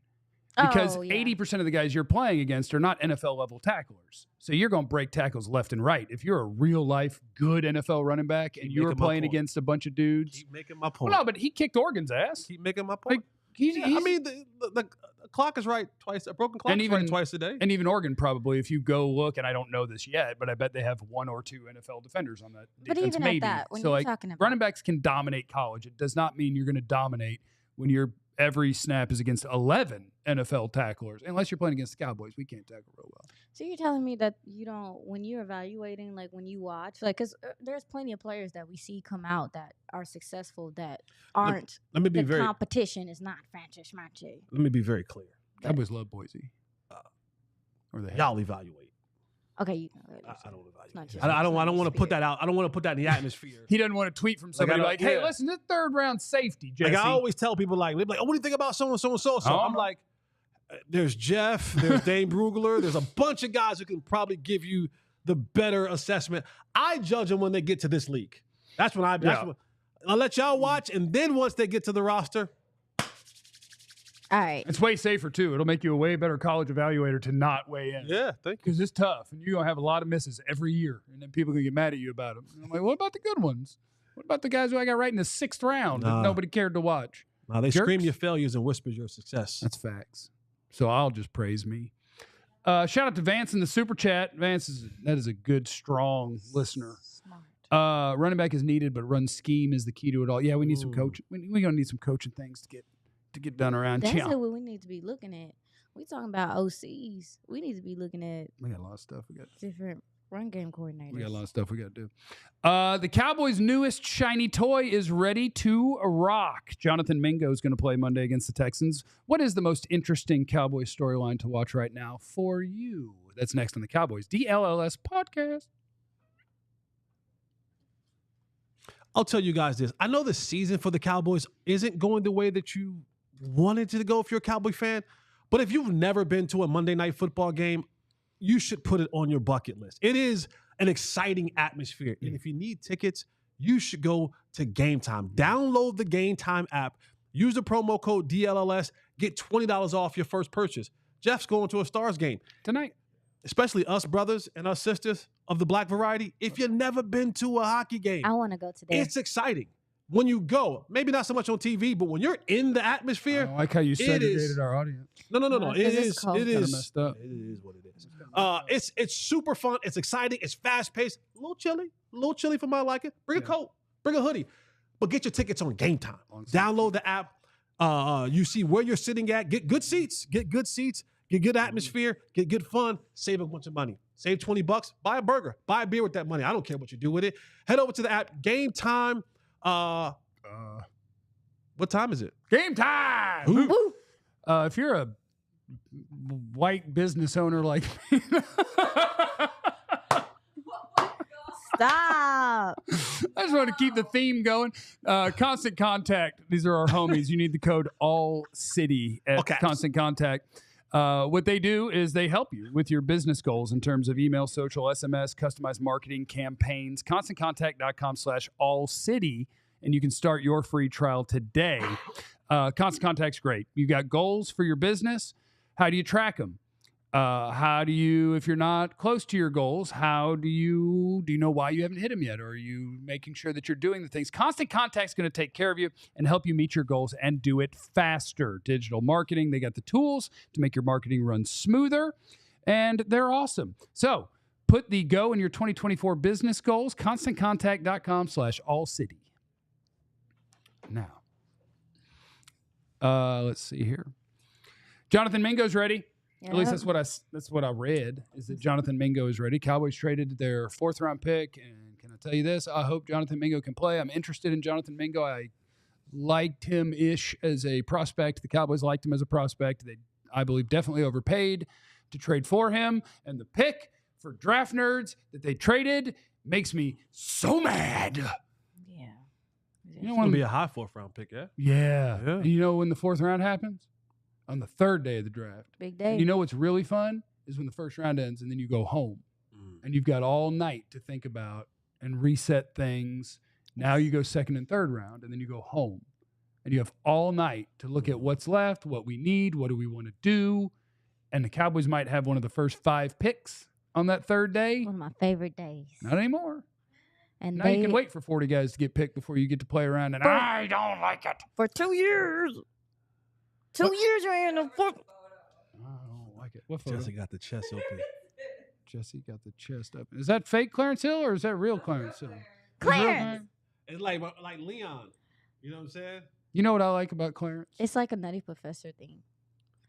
Because 80% of the guys you're playing against are not NFL-level tacklers. So you're going to break tackles left and right. If you're a real-life good NFL running back and you're playing against a bunch of dudes. Keep making my point. Well, no, but he kicked Oregon's ass. Keep making my point. Like, I mean, the clock is right twice. A broken clock is right twice a day. And even Oregon probably, if you go look, and I don't know this yet, but I bet they have 1 or 2 NFL defenders on that defense. But even maybe. at that, when so you're like, talking about running backs can dominate college. It does not mean you're going to dominate when you're every snap is against 11 NFL tacklers. Unless you're playing against the Cowboys, we can't tackle real well. So you're telling me that you don't, when you're evaluating, like when you watch, like, because there's plenty of players that we see come out that are successful that aren't. Let me be the very. competition is not Francis Mache. Let me be very clear. Cowboys love Boise. Or they Y'all evaluate. Okay, you. I don't evaluate. just- I don't want to put that out. I don't want to put that in the atmosphere. He doesn't want to tweet from somebody like, "Hey, listen, this third round safety, Jesse." Like I always tell people, like, they're like, "Oh, what do you think about so and so and so?" So I'm like, "There's Jeff, there's Dane Brugler, there's a bunch of guys who can probably give you the better assessment. I judge them when they get to this league. That's when I'll let y'all watch, and then once they get to the roster, All right. It's way safer too. It'll make you a way better college evaluator to not weigh in. yeah, thank you. Because it's tough, and you're gonna have a lot of misses every year, and then people gonna get mad at you about them. I'm like, what about the good ones? What about the guys who I got right in the 6th round that nobody cared to watch? Now they Jerks? scream your failures and whispers your success. That's facts. So I'll just praise me. Shout out to Vance in the super chat. Vance is a good, strong listener. Smart. Running back is needed, but run scheme is the key to it all. Yeah, we need some coaching. We're gonna need some coaching things to get done around. That's what we need to be looking at. We talking about OCs. We need to be looking at We got a lot of stuff we got. different run game coordinators. We got a lot of stuff we got to do. The Cowboys' newest shiny toy is ready to rock. Jonathan Mingo is going to play Monday against the Texans. What is the most interesting Cowboys storyline to watch right now for you? That's next on the Cowboys DLLS Podcast. I'll tell you guys this. I know the season for the Cowboys isn't going the way that you wanted it to go if you're a Cowboy fan, but if you've never been to a Monday Night Football game, you should put it on your bucket list. It is an exciting atmosphere. And if you need tickets, you should go to Game Time. Download the Game Time app. Use the promo code DLLS. Get $20 off your first purchase. Jeff's going to a Stars game Tonight. especially us brothers and us sisters of the black variety. If you've never been to a hockey game, I want to go today. it's exciting. When you go, maybe not so much on TV, but when you're in the atmosphere, I like how you it segregated is- our audience. no. Because It it's is. cold. It Kinda is. messed up. It is what it is. It's super fun. It's exciting. It's fast paced. A little chilly for my liking. Bring a coat. Bring a hoodie. But get your tickets on Game Time. Download the app. You see where you're sitting at. Get good seats. Get good atmosphere. Get good fun. Save a bunch of money. Save $20. Buy a burger. Buy a beer with that money. I don't care what you do with it. Head over to the app. Game Time. What time is it? Game time. Woo. If you're a white business owner like me, Stop. I just want to keep the theme going. Constant Contact. These are our homies. You need the code ALLCITY at Okay. Constant Contact. What they do is they help you with your business goals in terms of email, social, SMS, customized marketing campaigns. ConstantContact.com/AllCity, and you can start your free trial today. Constant Contact's great. You got goals for your business. How do you track them? How do you, if you're not close to your goals, do you know why you haven't hit them yet? Or are you making sure that you're doing the things? Constant Contact's going to take care of you and help you meet your goals and do it faster. Digital marketing, they got the tools to make your marketing run smoother, and they're awesome. So put the go in your 2024 business goals, ConstantContact.com/AllCity. Now, let's see here. Jonathan Mingo's ready. At least that's what I read, is that Jonathan Mingo is ready. Cowboys traded their 4th round pick, and can I tell you this? I hope Jonathan Mingo can play. I'm interested in Jonathan Mingo. I liked him-ish as a prospect. The Cowboys liked him as a prospect. They, I believe, definitely overpaid to trade for him. And the pick for draft nerds that they traded makes me so mad. Yeah. You know It's going to be a high 4th round pick, yeah? Yeah. Yeah. And you know when the 4th round happens? On the 3rd day of the draft. Big day. And you know what's really fun is when the 1st round ends and then you go home. And you've got all night to think about and reset things. Now you go 2nd and 3rd round, and then you go home. And you have all night to look at what's left, what we need, what do we want to do. And the Cowboys might have one of the first 5 picks on that 3rd day. One of my favorite days. Not anymore. And Now you can wait for 40 guys to get picked before you get to play around, and I don't like it. for 2 years. 2 years you're in the 4th. I don't like it. What photo? Jesse got the chest open. Jesse got the chest up. Is that fake Clarence Hill or is that real Clarence Hill? Clarence. It's like Leon. You know what I'm saying? You know what I like about Clarence? It's like a Nutty Professor thing.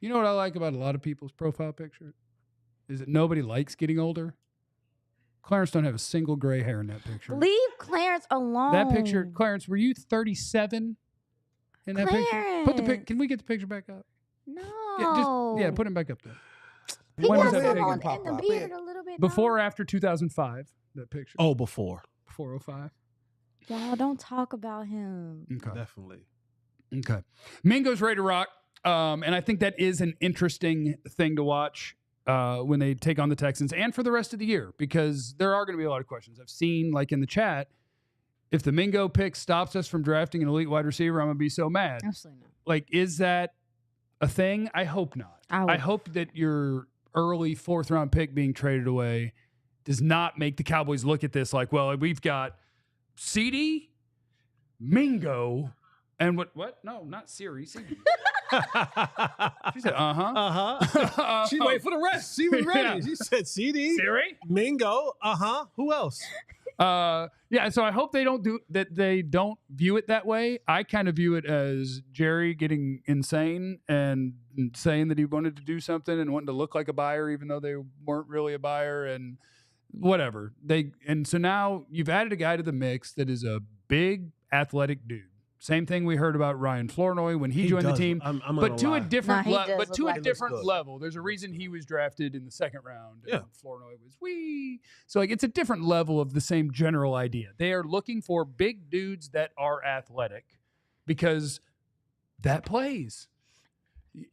You know what I like about a lot of people's profile pictures? Is it nobody likes getting older? Clarence don't have a single gray hair in that picture. Leave Clarence alone. That picture, Clarence, were you 37 in that picture? Put the Can we get the picture back up? No. Yeah, put him back up there. He When was has that it taken? in the beard a little bit. Before or after 2005? That picture. Oh, before 405. Y'all don't talk about him. Okay. definitely. Okay. Mingo's ready to rock. And I think that is an interesting thing to watch when they take on the Texans and for the rest of the year, because there are going to be a lot of questions. I've seen, like in the chat, if the Mingo pick stops us from drafting an elite wide receiver, I'm going to be so mad. Absolutely not. Like, is that a thing? I hope not. I hope that your early fourth-round pick being traded away does not make the Cowboys look at this like, well, we've got CD, Mingo, and what? No, not Siri. CD. She said, She waited for the rest. She was ready. Yeah. She said CD, Siri? Mingo, Who else? Yeah, so I hope they don't view it that way. I kind of view it as Jerry getting insane and saying that he wanted to do something and wanting to look like a buyer, even though they weren't really a buyer, and whatever. So now you've added a guy to the mix that is a big athletic dude. Same thing we heard about Ryan Flournoy when he joined the team, but to a different level. There's a reason he was drafted in the second round. Yeah, and Flournoy was So like it's a different level of the same general idea. They are looking for big dudes that are athletic because that plays.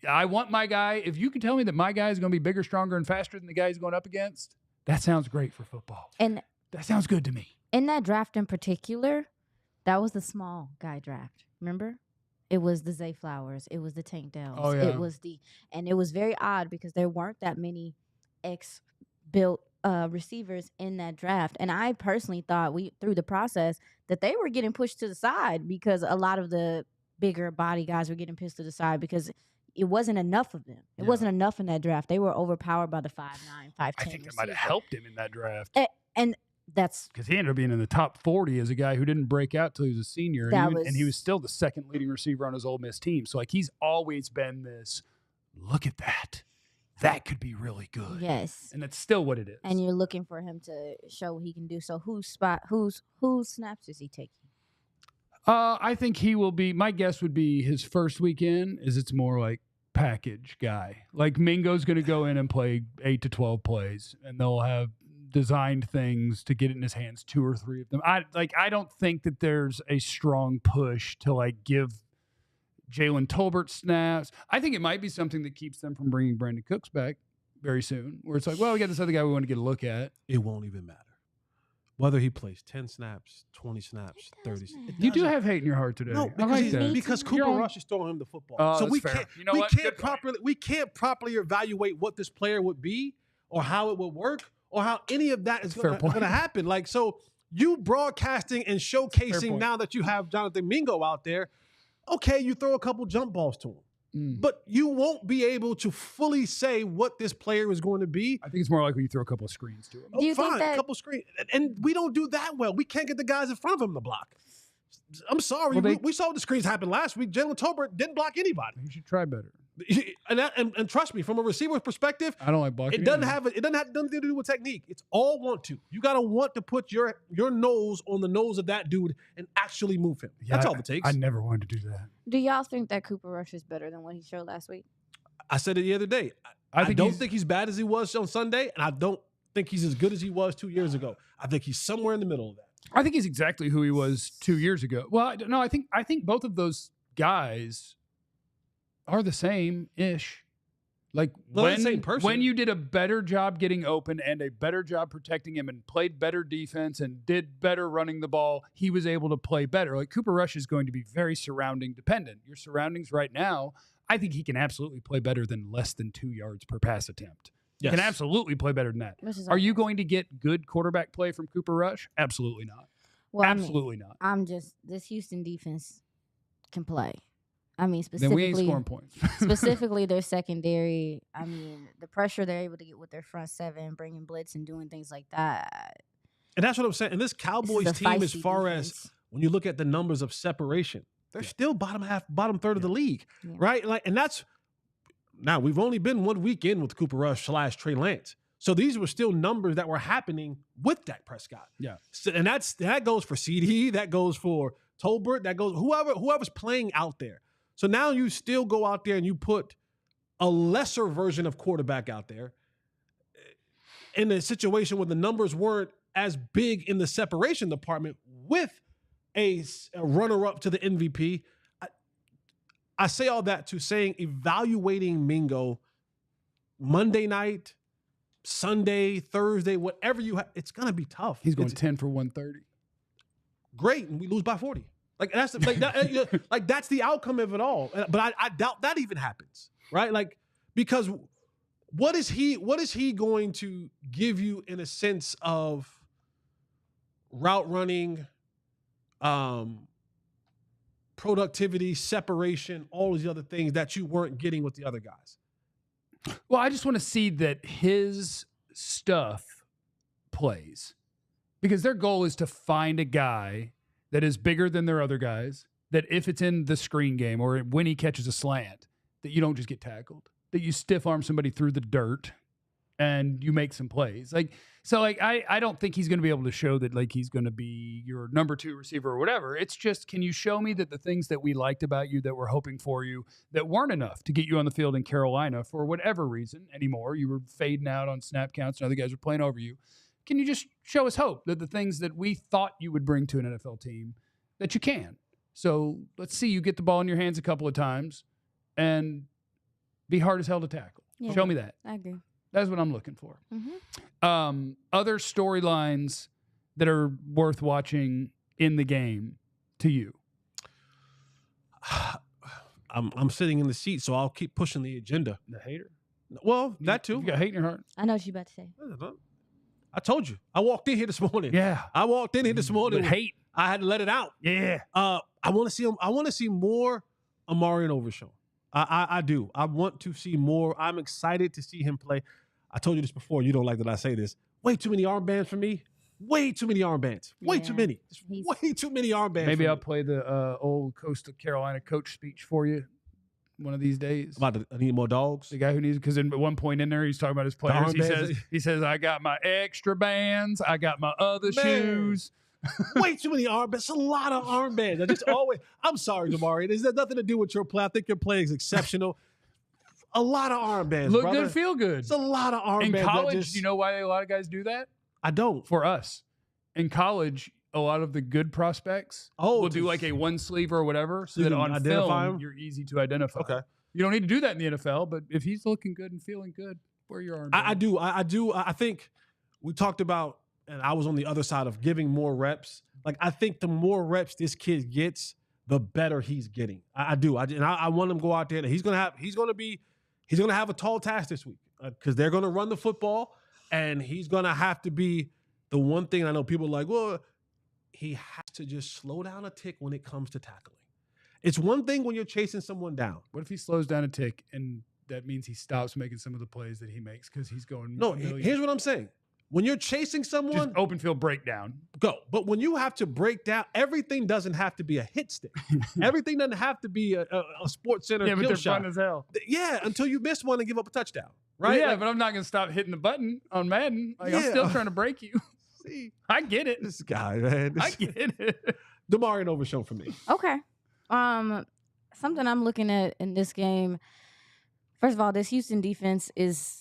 I want my guy. If you can tell me that my guy is going to be bigger, stronger, and faster than the guy he's going up against, that sounds great for football. And that sounds good to me. In that draft in particular, that was the small guy draft. Remember? It was the Zay Flowers. It was the Tank Dells. Oh, yeah. And it was very odd because there weren't that many built receivers in that draft. And I personally thought through the process that they were getting pushed to the side because a lot of the bigger body guys were getting pushed to the side because it wasn't enough of them. It wasn't enough in that draft. They were overpowered by the 5'9", 5'10". I think that might have helped him in that draft. And that's because he ended up being in the top 40 as a guy who didn't break out till he was a senior, and he was still the second leading receiver on his Ole Miss team. So like he's always been this. Look at that. That could be really good. Yes, and that's still what it is. And you're looking for him to show what he can do. So whose snaps is he taking? I think he will be. My guess would be his first weekend is it's more like package guy. Like Mingo's going to go in and play 8 to 12 plays, and they'll have designed things to get it in his hands, 2 or 3 of them. I don't think that there's a strong push to like give Jalen Tolbert snaps. I think it might be something that keeps them from bringing Brandon Cooks back very soon, where it's like, well, we got this other guy we want to get a look at. It won't even matter whether he plays 10 snaps, 20 snaps, 30 snaps. You do have hate in your heart today. No, because Cooper Rush is throwing him the football. So we can't properly evaluate what this player would be or how it would work or how any of that is going to happen. Like, so you broadcasting and showcasing now that you have Jonathan Mingo out there, okay, you throw a couple jump balls to him. But you won't be able to fully say what this player is going to be. I think it's more likely you throw a couple of screens to him. Do Fine, a couple screens. And we don't do that well. We can't get the guys in front of him to block. I'm sorry. We saw the screens happen last week. Jalen Tolbert didn't block anybody. You should try better. And trust me, from a receiver's perspective, I don't like blocking. It doesn't have nothing to do with technique. It's all want to. You got to want to put your nose on the nose of that dude and actually move him. That's all it takes. I never wanted to do that. Do y'all think that Cooper Rush is better than what he showed last week? I said it the other day. I don't think he's bad as he was on Sunday, and I don't think he's as good as he was 2 years ago. I think he's somewhere in the middle of that. I think he's exactly who he was 2 years ago. Well, no, I think both of those guys are the same-ish. Like when you did a better job getting open and a better job protecting him and played better defense and did better running the ball, he was able to play better. Like Cooper Rush is going to be very surrounding dependent. Your surroundings right now, I think he can absolutely play better than less than 2 yards per pass attempt. Yes. He can absolutely play better than that. Are you going to get good quarterback play from Cooper Rush? Absolutely not. Well, absolutely not. This Houston defense can play. I mean, specifically, then we ain't scoring points. Specifically, their secondary. I mean, the pressure they're able to get with their front seven, bringing blitz and doing things like that. And that's what I'm saying. And this Cowboys team, as far as when you look at the numbers of separation, they're still bottom third of the league, right? Like, and that's now we've only been 1 week in with Cooper Rush / Trey Lance, So these were still numbers that were happening with Dak Prescott. Yeah. So, and that goes for CD, that goes for Tolbert, that goes whoever's playing out there. So now you still go out there and you put a lesser version of quarterback out there in a situation where the numbers weren't as big in the separation department with a runner-up to the MVP. I say all that to saying evaluating Mingo Monday night, Sunday, Thursday, whatever you have, it's going to be tough. He's going 10 for 130. Great, and we lose by 40. Like that's like that's the outcome of it all. But I doubt that even happens, right? Like, because what is he going to give you in a sense of route running, productivity, separation, all these other things that you weren't getting with the other guys? Well, I just want to see that his stuff plays, because their goal is to find a guy that is bigger than their other guys, that if it's in the screen game or when he catches a slant, that you don't just get tackled, that you stiff arm somebody through the dirt and you make some plays. I don't think he's going to be able to show that like he's going to be your number 2 receiver or whatever. It's just, can you show me that the things that we liked about you, that we're hoping for you, that weren't enough to get you on the field in Carolina for whatever reason anymore? You were fading out on snap counts and other guys were playing over you. Can you just show us hope that the things that we thought you would bring to an NFL team, that you can? So let's see you get the ball in your hands a couple of times and be hard as hell to tackle. Yeah, show me that. I agree. That's what I'm looking for. Mm-hmm. Other storylines that are worth watching in the game to you? I'm sitting in the seat, so I'll keep pushing the agenda. The hater? Well, that too. You got hate in your heart? I know what you're about to say. I told you. I walked in here this morning. Yeah. I walked in here this morning. With hate. I had to let it out. Yeah. I want to see him. I want to see more Amari Overshown. I do. I want to see more. I'm excited to see him play. I told you this before. You don't like that I say this. Way too many armbands for me. Way too many armbands. Way too many. Way too many armbands. Maybe I'll play the old Coastal Carolina coach speech for you one of these days. I need more dogs. The guy who needs, because at one point in there he's talking about his players. He says, I got my extra bands. I got my other shoes. Way too many armbands. It's a lot of armbands. I just always. I'm sorry, Damari. It has nothing to do with your play. I think your play is exceptional. A lot of armbands. Look brother. good, feel good. It's a lot of armbands. In college, do you know why a lot of guys do that? I don't. For us, in college, a lot of the good prospects will do like a one sleeve or whatever, so that on film you're easy to identify. Okay. You don't need to do that in the NFL, but if he's looking good and feeling good, wear your armband. I do. I do. I think we talked about, and I was on the other side of giving more reps. Like, I think the more reps this kid gets, the better he's getting. I do. I want him to go out there. And he's gonna have a tall task this week because they're gonna run the football, and he's gonna have to be the one thing. I know people are like, well, he has to just slow down a tick when it comes to tackling. It's one thing when you're chasing someone down. What if he slows down a tick and that means he stops making some of the plays that he makes because he's going? No, here's what I'm saying. When you're chasing someone, just open field breakdown. Go. But when you have to break down, everything doesn't have to be a hit stick. Everything doesn't have to be a Sports Center kill but they're shot. fun as hell. Yeah, until you miss one and give up a touchdown. Right? Yeah, but I'm not going to stop hitting the button on Madden. I'm still trying to break you. See, I get it. This guy, man. I get it. Damari Overshown for me. Okay. Something I'm looking at in this game. First of all, this Houston defense is.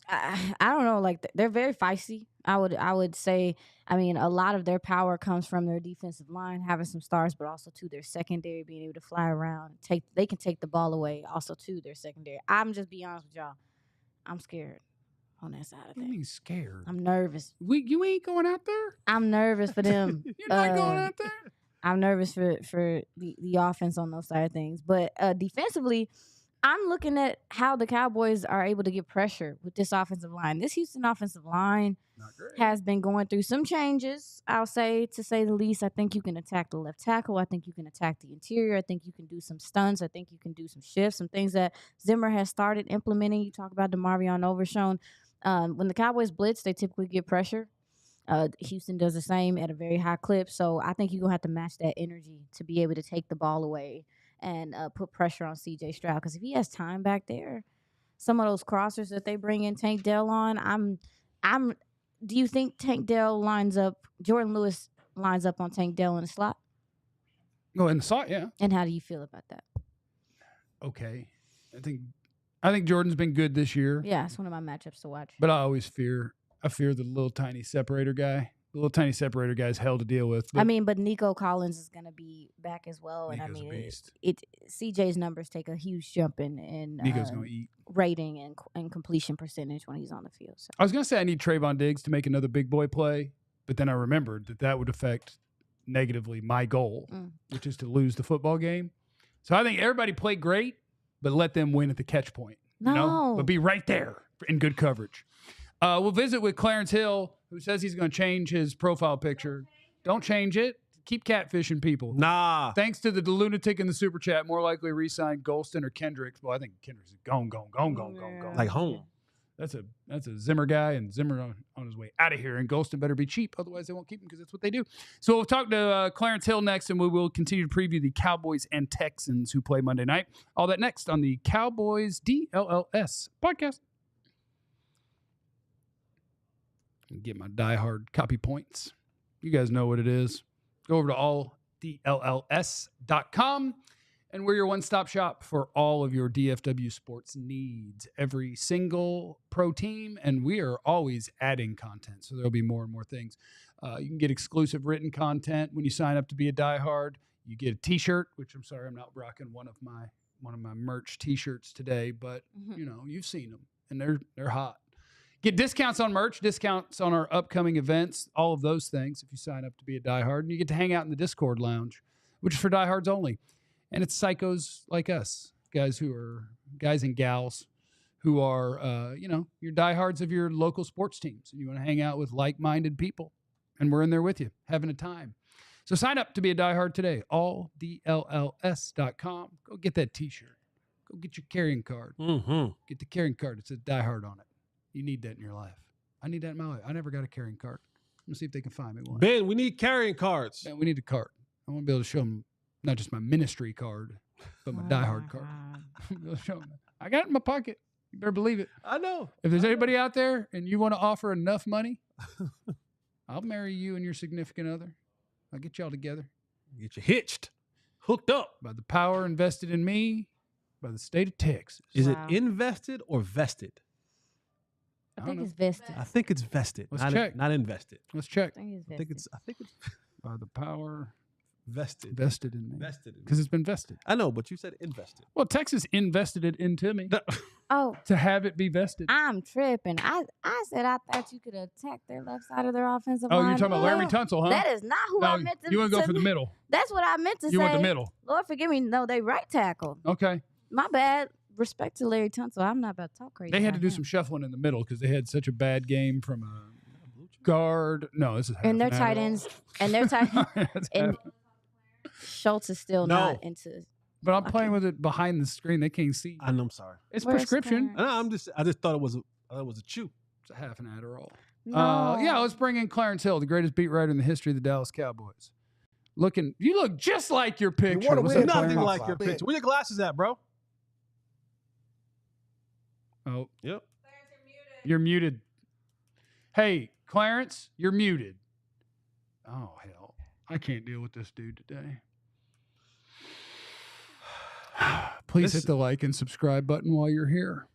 I don't know, like they're very feisty. I would say, I mean, a lot of their power comes from their defensive line having some stars, but also to their secondary being able to fly around. They can take the ball away, also to their secondary. I'm just be honest with y'all, I'm scared on that side of things. What do you mean scared? I'm nervous. You ain't going out there? I'm nervous for them. You're not going out there? I'm nervous for the offense on those side of things, but defensively. I'm looking at how the Cowboys are able to get pressure with this offensive line. This Houston offensive line has been going through some changes, I'll say, to say the least. I think you can attack the left tackle. I think you can attack the interior. I think you can do some stunts. I think you can do some shifts, some things that Zimmer has started implementing. You talk about Damarion Overshown. When the Cowboys blitz, they typically get pressure. Houston does the same at a very high clip. So I think you're going to have to match that energy to be able to take the ball away and put pressure on C.J. Stroud. Because if he has time back there, some of those crossers that they bring in Tank Dell on, do you think Tank Dell Jordan Lewis lines up on Tank Dell in the slot? Oh, in the slot, yeah. And how do you feel about that? Okay. I think Jordan's been good this year. Yeah, it's one of my matchups to watch. But I fear the little tiny separator guy. The little tiny separator guy's hell to deal with. But Nico Collins is going to be back as well. Nico's and a beast. CJ's numbers take a huge jump in Nico's going to eat. Rating and completion percentage when he's on the field. So. I was going to say I need Trayvon Diggs to make another big boy play, but then I remembered that would affect negatively my goal, which is to lose the football game. So I think everybody played great, but let them win at the catch point. No. You know? But be right there in good coverage. We'll visit with Clarence Hill, who says he's going to change his profile picture. Don't change it. Keep catfishing people. Nah. Thanks to the lunatic in the super chat, more likely re-sign Golston or Kendricks. Well, I think Kendricks is gone. Like home. That's a Zimmer guy, and Zimmer on his way out of here. And Golston better be cheap, otherwise they won't keep him because that's what they do. So we'll talk to Clarence Hill next, and we will continue to preview the Cowboys and Texans who play Monday night. All that next on the Cowboys DLLS podcast. Get my diehard copy points. You guys know what it is. Go over to alldlls.com, and we're your one-stop shop for all of your DFW sports needs. Every single pro team, and we are always adding content, so there'll be more and more things. You can get exclusive written content when you sign up to be a diehard. You get a T-shirt, which I'm sorry I'm not rocking one of my merch T-shirts today, but you know you've seen them, and they're hot. Get discounts on merch, discounts on our upcoming events, all of those things if you sign up to be a diehard. And you get to hang out in the Discord lounge, which is for diehards only. And it's psychos like us, guys and gals who are, your diehards of your local sports teams. And you want to hang out with like-minded people. And we're in there with you, having a time. So sign up to be a diehard today, alldlls.com. Go get that T-shirt. Go get your carrying card. Mm-hmm. Get the carrying card. It says diehard on it. You need that in your life. I need that in my life. I never got a carrying card. I'm going to see if they can find me one. Ben, we need carrying cards. Ben, we need a card. I want to be able to show them not just my ministry card, but my diehard card. I got it in my pocket. You better believe it. I know. If there's anybody out there and you want to offer enough money, I'll marry you and your significant other. I'll get y'all together. Get you hitched, hooked up. By the power invested in me by the state of Texas. Is it invested or vested? I think it's vested. I think it's vested. Let's check. Not invested. Let's check. I think it's vested. I think it's by the power vested in me. Vested because it's been vested. I know, but you said invested. Well, Texas invested it into me. To have it be vested. I'm tripping. I said I thought you could attack their left side of their offensive line. Oh, you're talking about Larry Tunsil, huh? That is not who I meant to. You want to go for the middle? That's what I meant to say. You want the middle? Lord forgive me. No, they right tackle. Okay. My bad. Respect to Larry Tunsil. I'm not about to talk crazy. They had to do some shuffling in the middle because they had such a bad game from a guard. No, this is half and their tight ends. And their tight and Schultz is still not into. But I'm playing with it behind the screen. They can't see. I'm sorry. It's prescription. No, I just thought it was a chew. It's a half an Adderall. No. Let's bring in Clarence Hill, the greatest beat writer in the history of the Dallas Cowboys. You look just like your picture. Nothing like your picture. Where your glasses at, bro? Oh, yep. Clarence, you're muted. Hey, Clarence, you're muted. Oh, hell. I can't deal with this dude today. Please hit the like and subscribe button while you're here.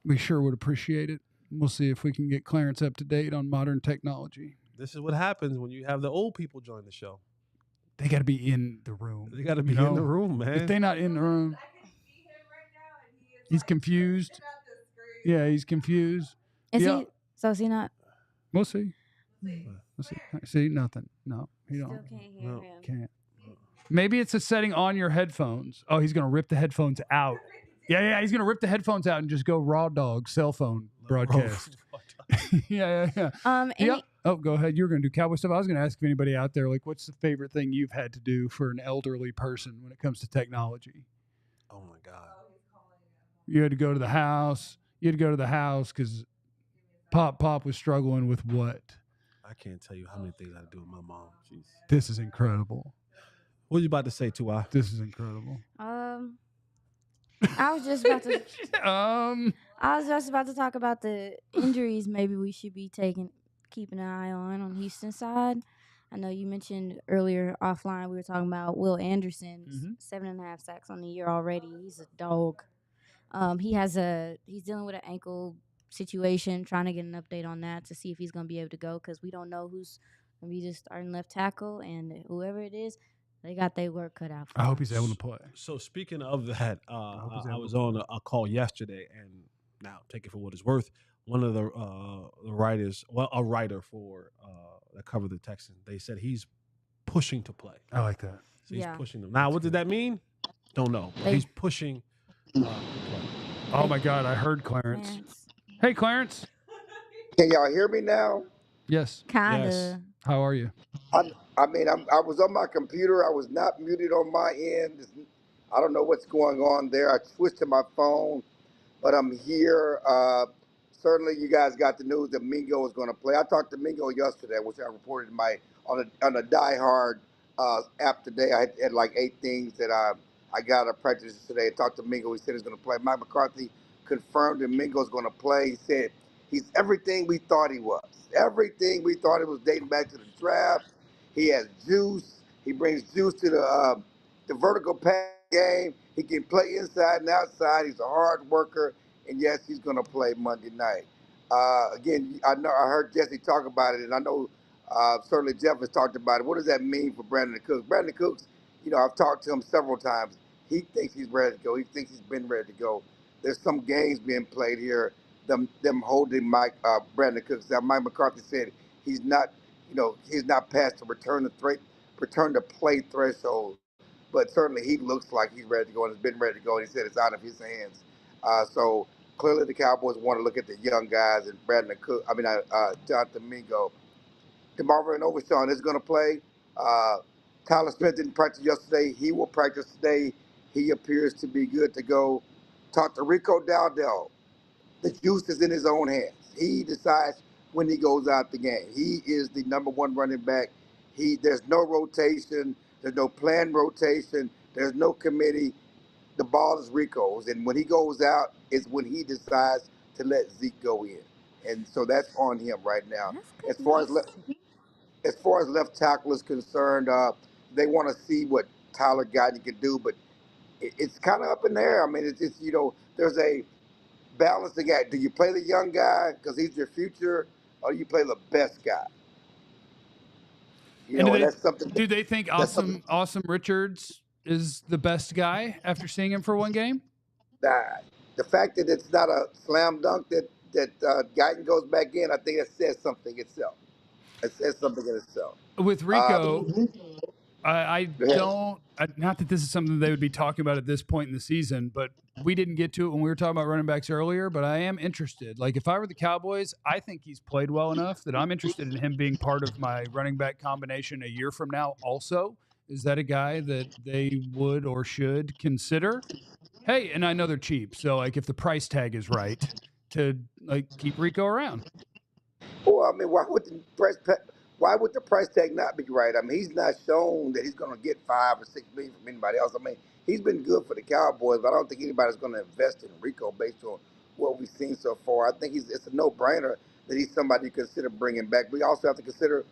We sure would appreciate it. We'll see if we can get Clarence up to date on modern technology. This is what happens when you have the old people join the show. They got to be in the room. They got to be in the room, man. If they're not in the room, he's confused. Yeah, he's confused. Is he? So is he not? We'll see. See, nothing. No, he don't. Still can't hear him. Can't. Maybe it's a setting on your headphones. Oh, he's going to rip the headphones out. Yeah, he's going to rip the headphones out and just go raw dog cell phone broadcast. Yeah. Oh, go ahead. You were going to do cowboy stuff. I was going to ask if anybody out there, what's the favorite thing you've had to do for an elderly person when it comes to technology? Oh, my God. You had to go to the house. Because Pop was struggling with what? I can't tell you how many things I do with my mom. Jeez. This is incredible. What are you about to say, Tua? This is incredible. I was just about to. I was just about to talk about the injuries. Maybe we should be keeping an eye on Houston's side. I know you mentioned earlier offline we were talking about Will Anderson's 7.5 sacks on the year already. He's a dog. He's dealing with an ankle situation. Trying to get an update on that to see if he's going to be able to go because we don't know who's going to be just starting left tackle, and whoever it is, they got their work cut out for I hope them. he's able to play. So speaking of that, I was on a call yesterday, and now take it for what it's worth. One of the writers, a writer for that covered the Texans, they said he's pushing to play. I like that. So he's pushing them. Now, what did that mean? Don't know. But he's pushing to play. Oh my God! I heard Clarence. Hey, Clarence. Can y'all hear me now? Yes. Kinda. Yes. How are you? I was on my computer. I was not muted on my end. I don't know what's going on there. I switched to my phone, but I'm here. Certainly, you guys got the news that Mingo is going to play. I talked to Mingo yesterday, which I reported on a Die Hard app today. I had like 8 things that I got at practice today. I talked to Mingo. He said he's going to play. Mike McCarthy confirmed that Mingo's going to play. He said he's everything we thought he was. Everything we thought he was dating back to the draft. He has juice. He brings juice to the vertical pass game. He can play inside and outside. He's a hard worker, and yes, he's going to play Monday night. Again, I heard Jesse talk about it, and I know certainly Jeff has talked about it. What does that mean for Brandon Cooks? Brandon Cooks, I've talked to him several times. He thinks he's ready to go. He thinks he's been ready to go. There's some games being played here, them holding Brandon Cooks. Now, Mike McCarthy said he's not past the return to play threshold, but certainly he looks like he's ready to go and has been ready to go. And he said it's out of his hands. So clearly the Cowboys want to look at the young guys and Jonathan Mingo. DeMarvin Overshawn is going to play. Tyler Smith didn't practice yesterday. He will practice today. He appears to be good to go. Talk to Rico Dowdell. The juice is in his own hands. He decides when he goes out the game. He is the number one running back. There's no rotation. There's no planned rotation. There's no committee. The ball is Rico's. And when he goes out, it's when he decides to let Zeke go in. And so that's on him right now. As far as left tackle is concerned, they want to see what Tyler Guyton can do, but it's kind of up in the air. I mean, it's there's a balancing act. Do you play the young guy because he's your future, or do you play the best guy? That's something. Do they think Awesome Richards is the best guy after seeing him for one game? The fact that it's not a slam dunk that Guyton goes back in, I think it says something itself. It says something in itself. With Rico, I don't. Not that this is something they would be talking about at this point in the season, but we didn't get to it when we were talking about running backs earlier. But I am interested. Like, if I were the Cowboys, I think he's played well enough that I'm interested in him being part of my running back combination a year from now. Also, is that a guy that they would or should consider? Hey, and I know they're cheap, so like if the price tag is right, to like keep Rico around. Well, I mean, why would the price tag not be right? I mean, he's not shown that he's going to get $5 or $6 million from anybody else. I mean, he's been good for the Cowboys, but I don't think anybody's going to invest in Rico based on what we've seen so far. I think it's a no-brainer that he's somebody you consider bringing back. We also have to consider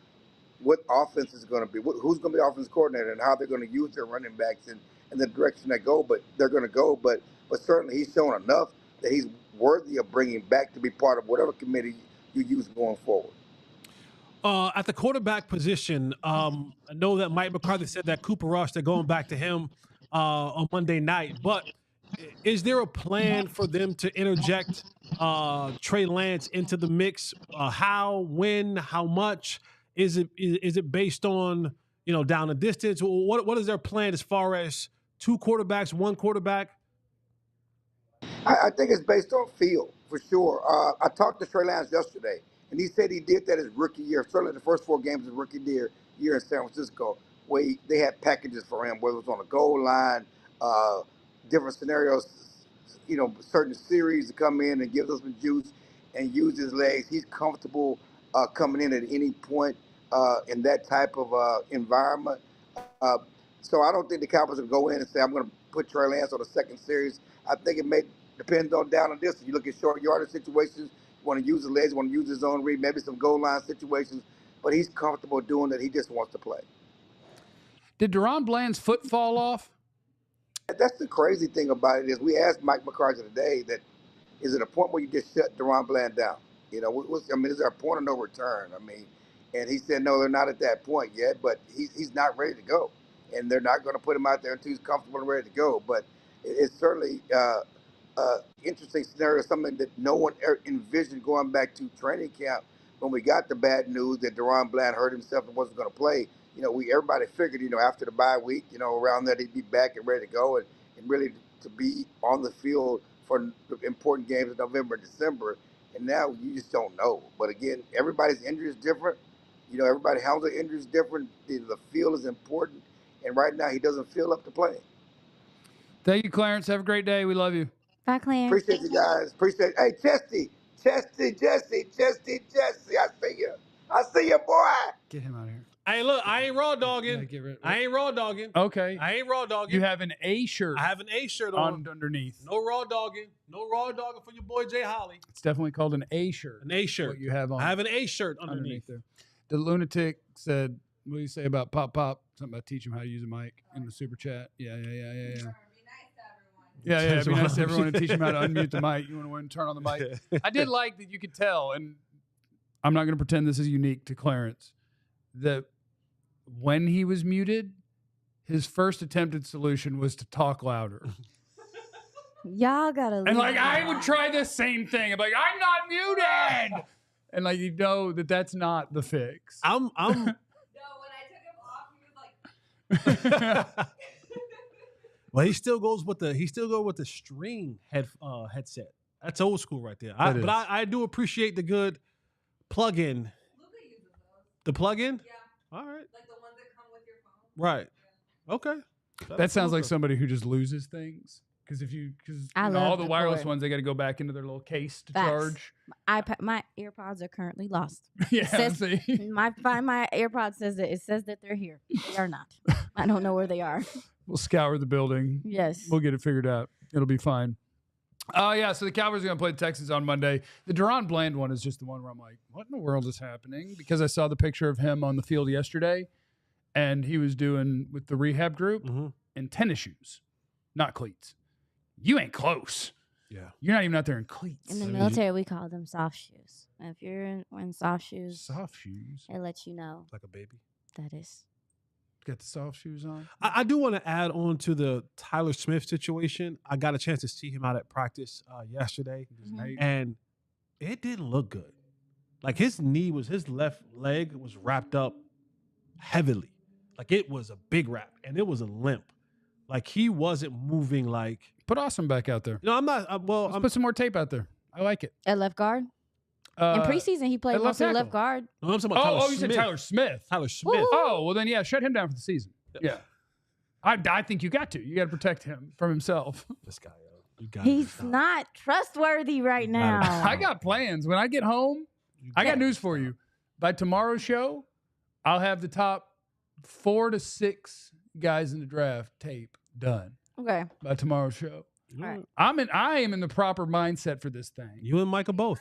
what offense is going to be, who's going to be the offense coordinator, and how they're going to use their running backs and the direction they go. But they're going to go. But certainly he's shown enough that he's worthy of bringing back to be part of whatever committee you use going forward. At the quarterback position, I know that Mike McCarthy said that Cooper Rush, they're going back to him on Monday night. But is there a plan for them to interject Trey Lance into the mix? How, when, how much? Is it based on, down the distance? What is their plan as far as 2 quarterbacks, 1 quarterback? I think it's based on feel, for sure. I talked to Trey Lance yesterday, and he said he did that his rookie year. Certainly the first 4 games of his rookie year in San Francisco, where they had packages for him, whether it was on the goal line, different scenarios, certain series to come in and give us some juice and use his legs. He's comfortable coming in at any point in that type of environment. So I don't think the Cowboys will go in and say, I'm going to put Trey Lance on the second series. I think it may depends on down and distance. You look at short yardage situations, you want to use his legs, you want to use his own read, maybe some goal line situations, but he's comfortable doing that. He just wants to play. Did Deron Bland's foot fall off? That's the crazy thing about it is we asked Mike McCarthy today that is it a point where you just shut Deron Bland down? You know, is there a point of no return? I mean, and he said, no, they're not at that point yet, but he's not ready to go. And they're not going to put him out there until he's comfortable and ready to go. But it's certainly interesting scenario, something that no one ever envisioned going back to training camp when we got the bad news that Deron Bland hurt himself and wasn't going to play. You know, everybody figured, after the bye week, around that he'd be back and ready to go and really to be on the field for the important games in November and December. And now you just don't know. But again, everybody's injury is different. Everybody handles their injuries different. The feel is important. And right now he doesn't feel up to playing. Thank you, Clarence. Have a great day. We love you. Bye, Clarence. Appreciate you guys. Appreciate it. Hey, Chesty. I see you, boy. Get him out of here. Hey, look, I ain't raw dogging. Okay. I ain't raw dogging. Okay. I ain't raw dogging. You have an A shirt. I have an A shirt on. Underneath. No raw dogging. No raw dogging for your boy Jay Holly. It's definitely called an A shirt. An A shirt. What you have on. I have an A shirt underneath there. The lunatic said, what do you say about Pop? Something about teach him how to use a mic in the super chat. Yeah. Yeah, it'd be nice to everyone to teach him how to unmute the mic. You want to go and turn on the mic. I did like that you could tell, and I'm not going to pretend this is unique to Clarence, that when he was muted, his first attempted solution was to talk louder. Y'all gotta. And I would try the same thing. I'm like, I'm not muted. And that's not the fix. No, when I took him off, he was like. Well, he still goes with the string headset. That's old school right there. But I do appreciate the good plug-in. Luca uses those. The plug-in? Yeah. All right. Like the ones that come with your phone. Right. Yeah. Okay. That sounds like somebody who just loses things. Because all the wireless cord. ones, they got to go back into their little case to Facts. charge. My AirPods are currently lost. Yeah, See? my AirPod says that they're here. They are not. I don't know where they are. We'll scour the building. Yes. We'll get it figured out. It'll be fine. So the Cowboys are going to play the Texans on Monday. The Deron Bland one is just the one where I'm like, what in the world is happening? Because I saw the picture of him on the field yesterday, and he was doing with the rehab group in tennis shoes, not cleats. You ain't close. Yeah. You're not even out there in cleats. In the military, we call them soft shoes. And if you're wearing soft shoes, it lets you know. Like a baby. That is. Got the soft shoes on. I do want to add on to the Tyler Smith situation. I got a chance to see him out at practice yesterday, and it didn't look good. Like his left leg was wrapped up heavily. Like it was a big wrap, and it was a limp. Like he wasn't moving like. Put Austin back out there. No, I'm not. Let's put some more tape out there. I like it. At left guard? In preseason, he played mostly left guard. No, I'm talking about Tyler Smith. You said Tyler Smith. Tyler Smith. Woo-hoo. Oh, well then, shut him down for the season. Yeah. I think you got to. You got to protect him from himself. This guy, he's not trustworthy right now. I got plans. When I get home, I got news for you. By tomorrow's show, I'll have the top 4 to 6 guys in the draft tape done. Okay. By tomorrow's show. All right. I am in the proper mindset for this thing. You and Micah both.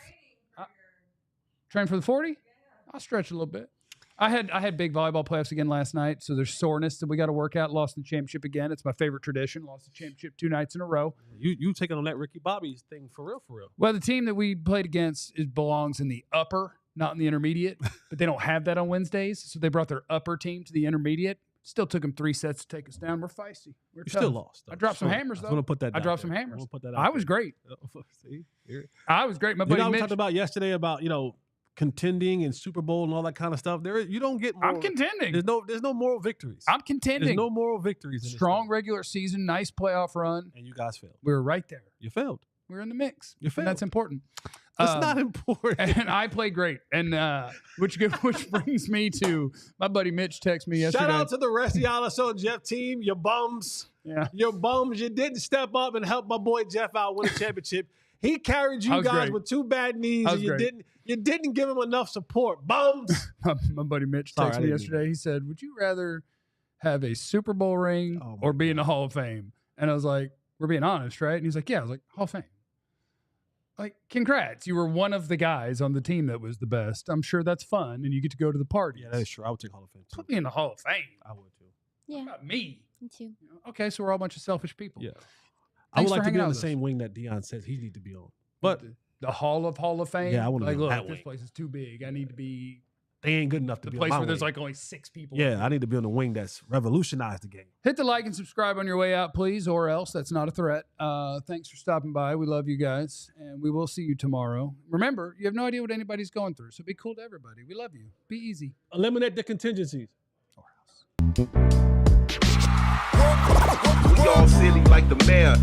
Train for the 40? I'll stretch a little bit. I had big volleyball playoffs again last night, so there's soreness that we got to work out. Lost the championship again. It's my favorite tradition. Lost the championship 2 nights in a row. You taking on that Ricky Bobby's thing for real? Well, the team that we played against belongs in the upper, not in the intermediate, but they don't have that on Wednesdays, so they brought their upper team to the intermediate. Still took them 3 sets to take us down. We're feisty. We're tough. Still lost. Though. I dropped some hammers, though. I want to put that. I dropped some hammers. I want to put that. I was great. See, I was great. My buddy we Mitch talked about yesterday about contending and Super Bowl and all that kind of stuff. You don't get. I'm contending. There's no moral victories. I'm contending. There's no moral victories. Strong regular season, nice playoff run, and you guys failed. We were right there. You failed. We're in the mix. You failed. And that's important. That's not important. And I played great. And which brings me to my buddy Mitch texted me yesterday. Shout out to the rest of y'all so Jeff team, you bums. Yeah. Your bums. You didn't step up and help my boy Jeff out win a championship. He carried you guys with 2 bad knees, and you didn't give him enough support. Bums. My buddy Mitch texted me yesterday. He said, "Would you rather have a Super Bowl ring or be in the Hall of Fame?" And I was like, "We're being honest, right?" And he's like, "Yeah." I was like, "Hall of Fame." like, congrats. You were one of the guys on the team that was the best. I'm sure that's fun, and you get to go to the party. Yeah, that is true. I would take Hall of Fame too. Put me in the Hall of Fame. I would too. Yeah, What about me? me too. Okay, so we're all a bunch of selfish people. Yeah. I Thanks would for like to be hanging on out the with us. same wing that Deion says he need to be on. But the Hall of Fame. Yeah, I wanna like, be on look, that this wing. place is too big. I need to be they ain't good enough to the be place on my where there's wing. like only 6 people. Yeah, I need to be on the wing that's revolutionized the game. Hit the like and subscribe on your way out, please, or else. That's not a threat. Thanks for stopping by. We love you guys, and we will see you tomorrow. Remember, you have no idea what anybody's going through, so be cool to everybody. We love you. Be easy. Eliminate the contingencies. Or else. We all silly like the mayor.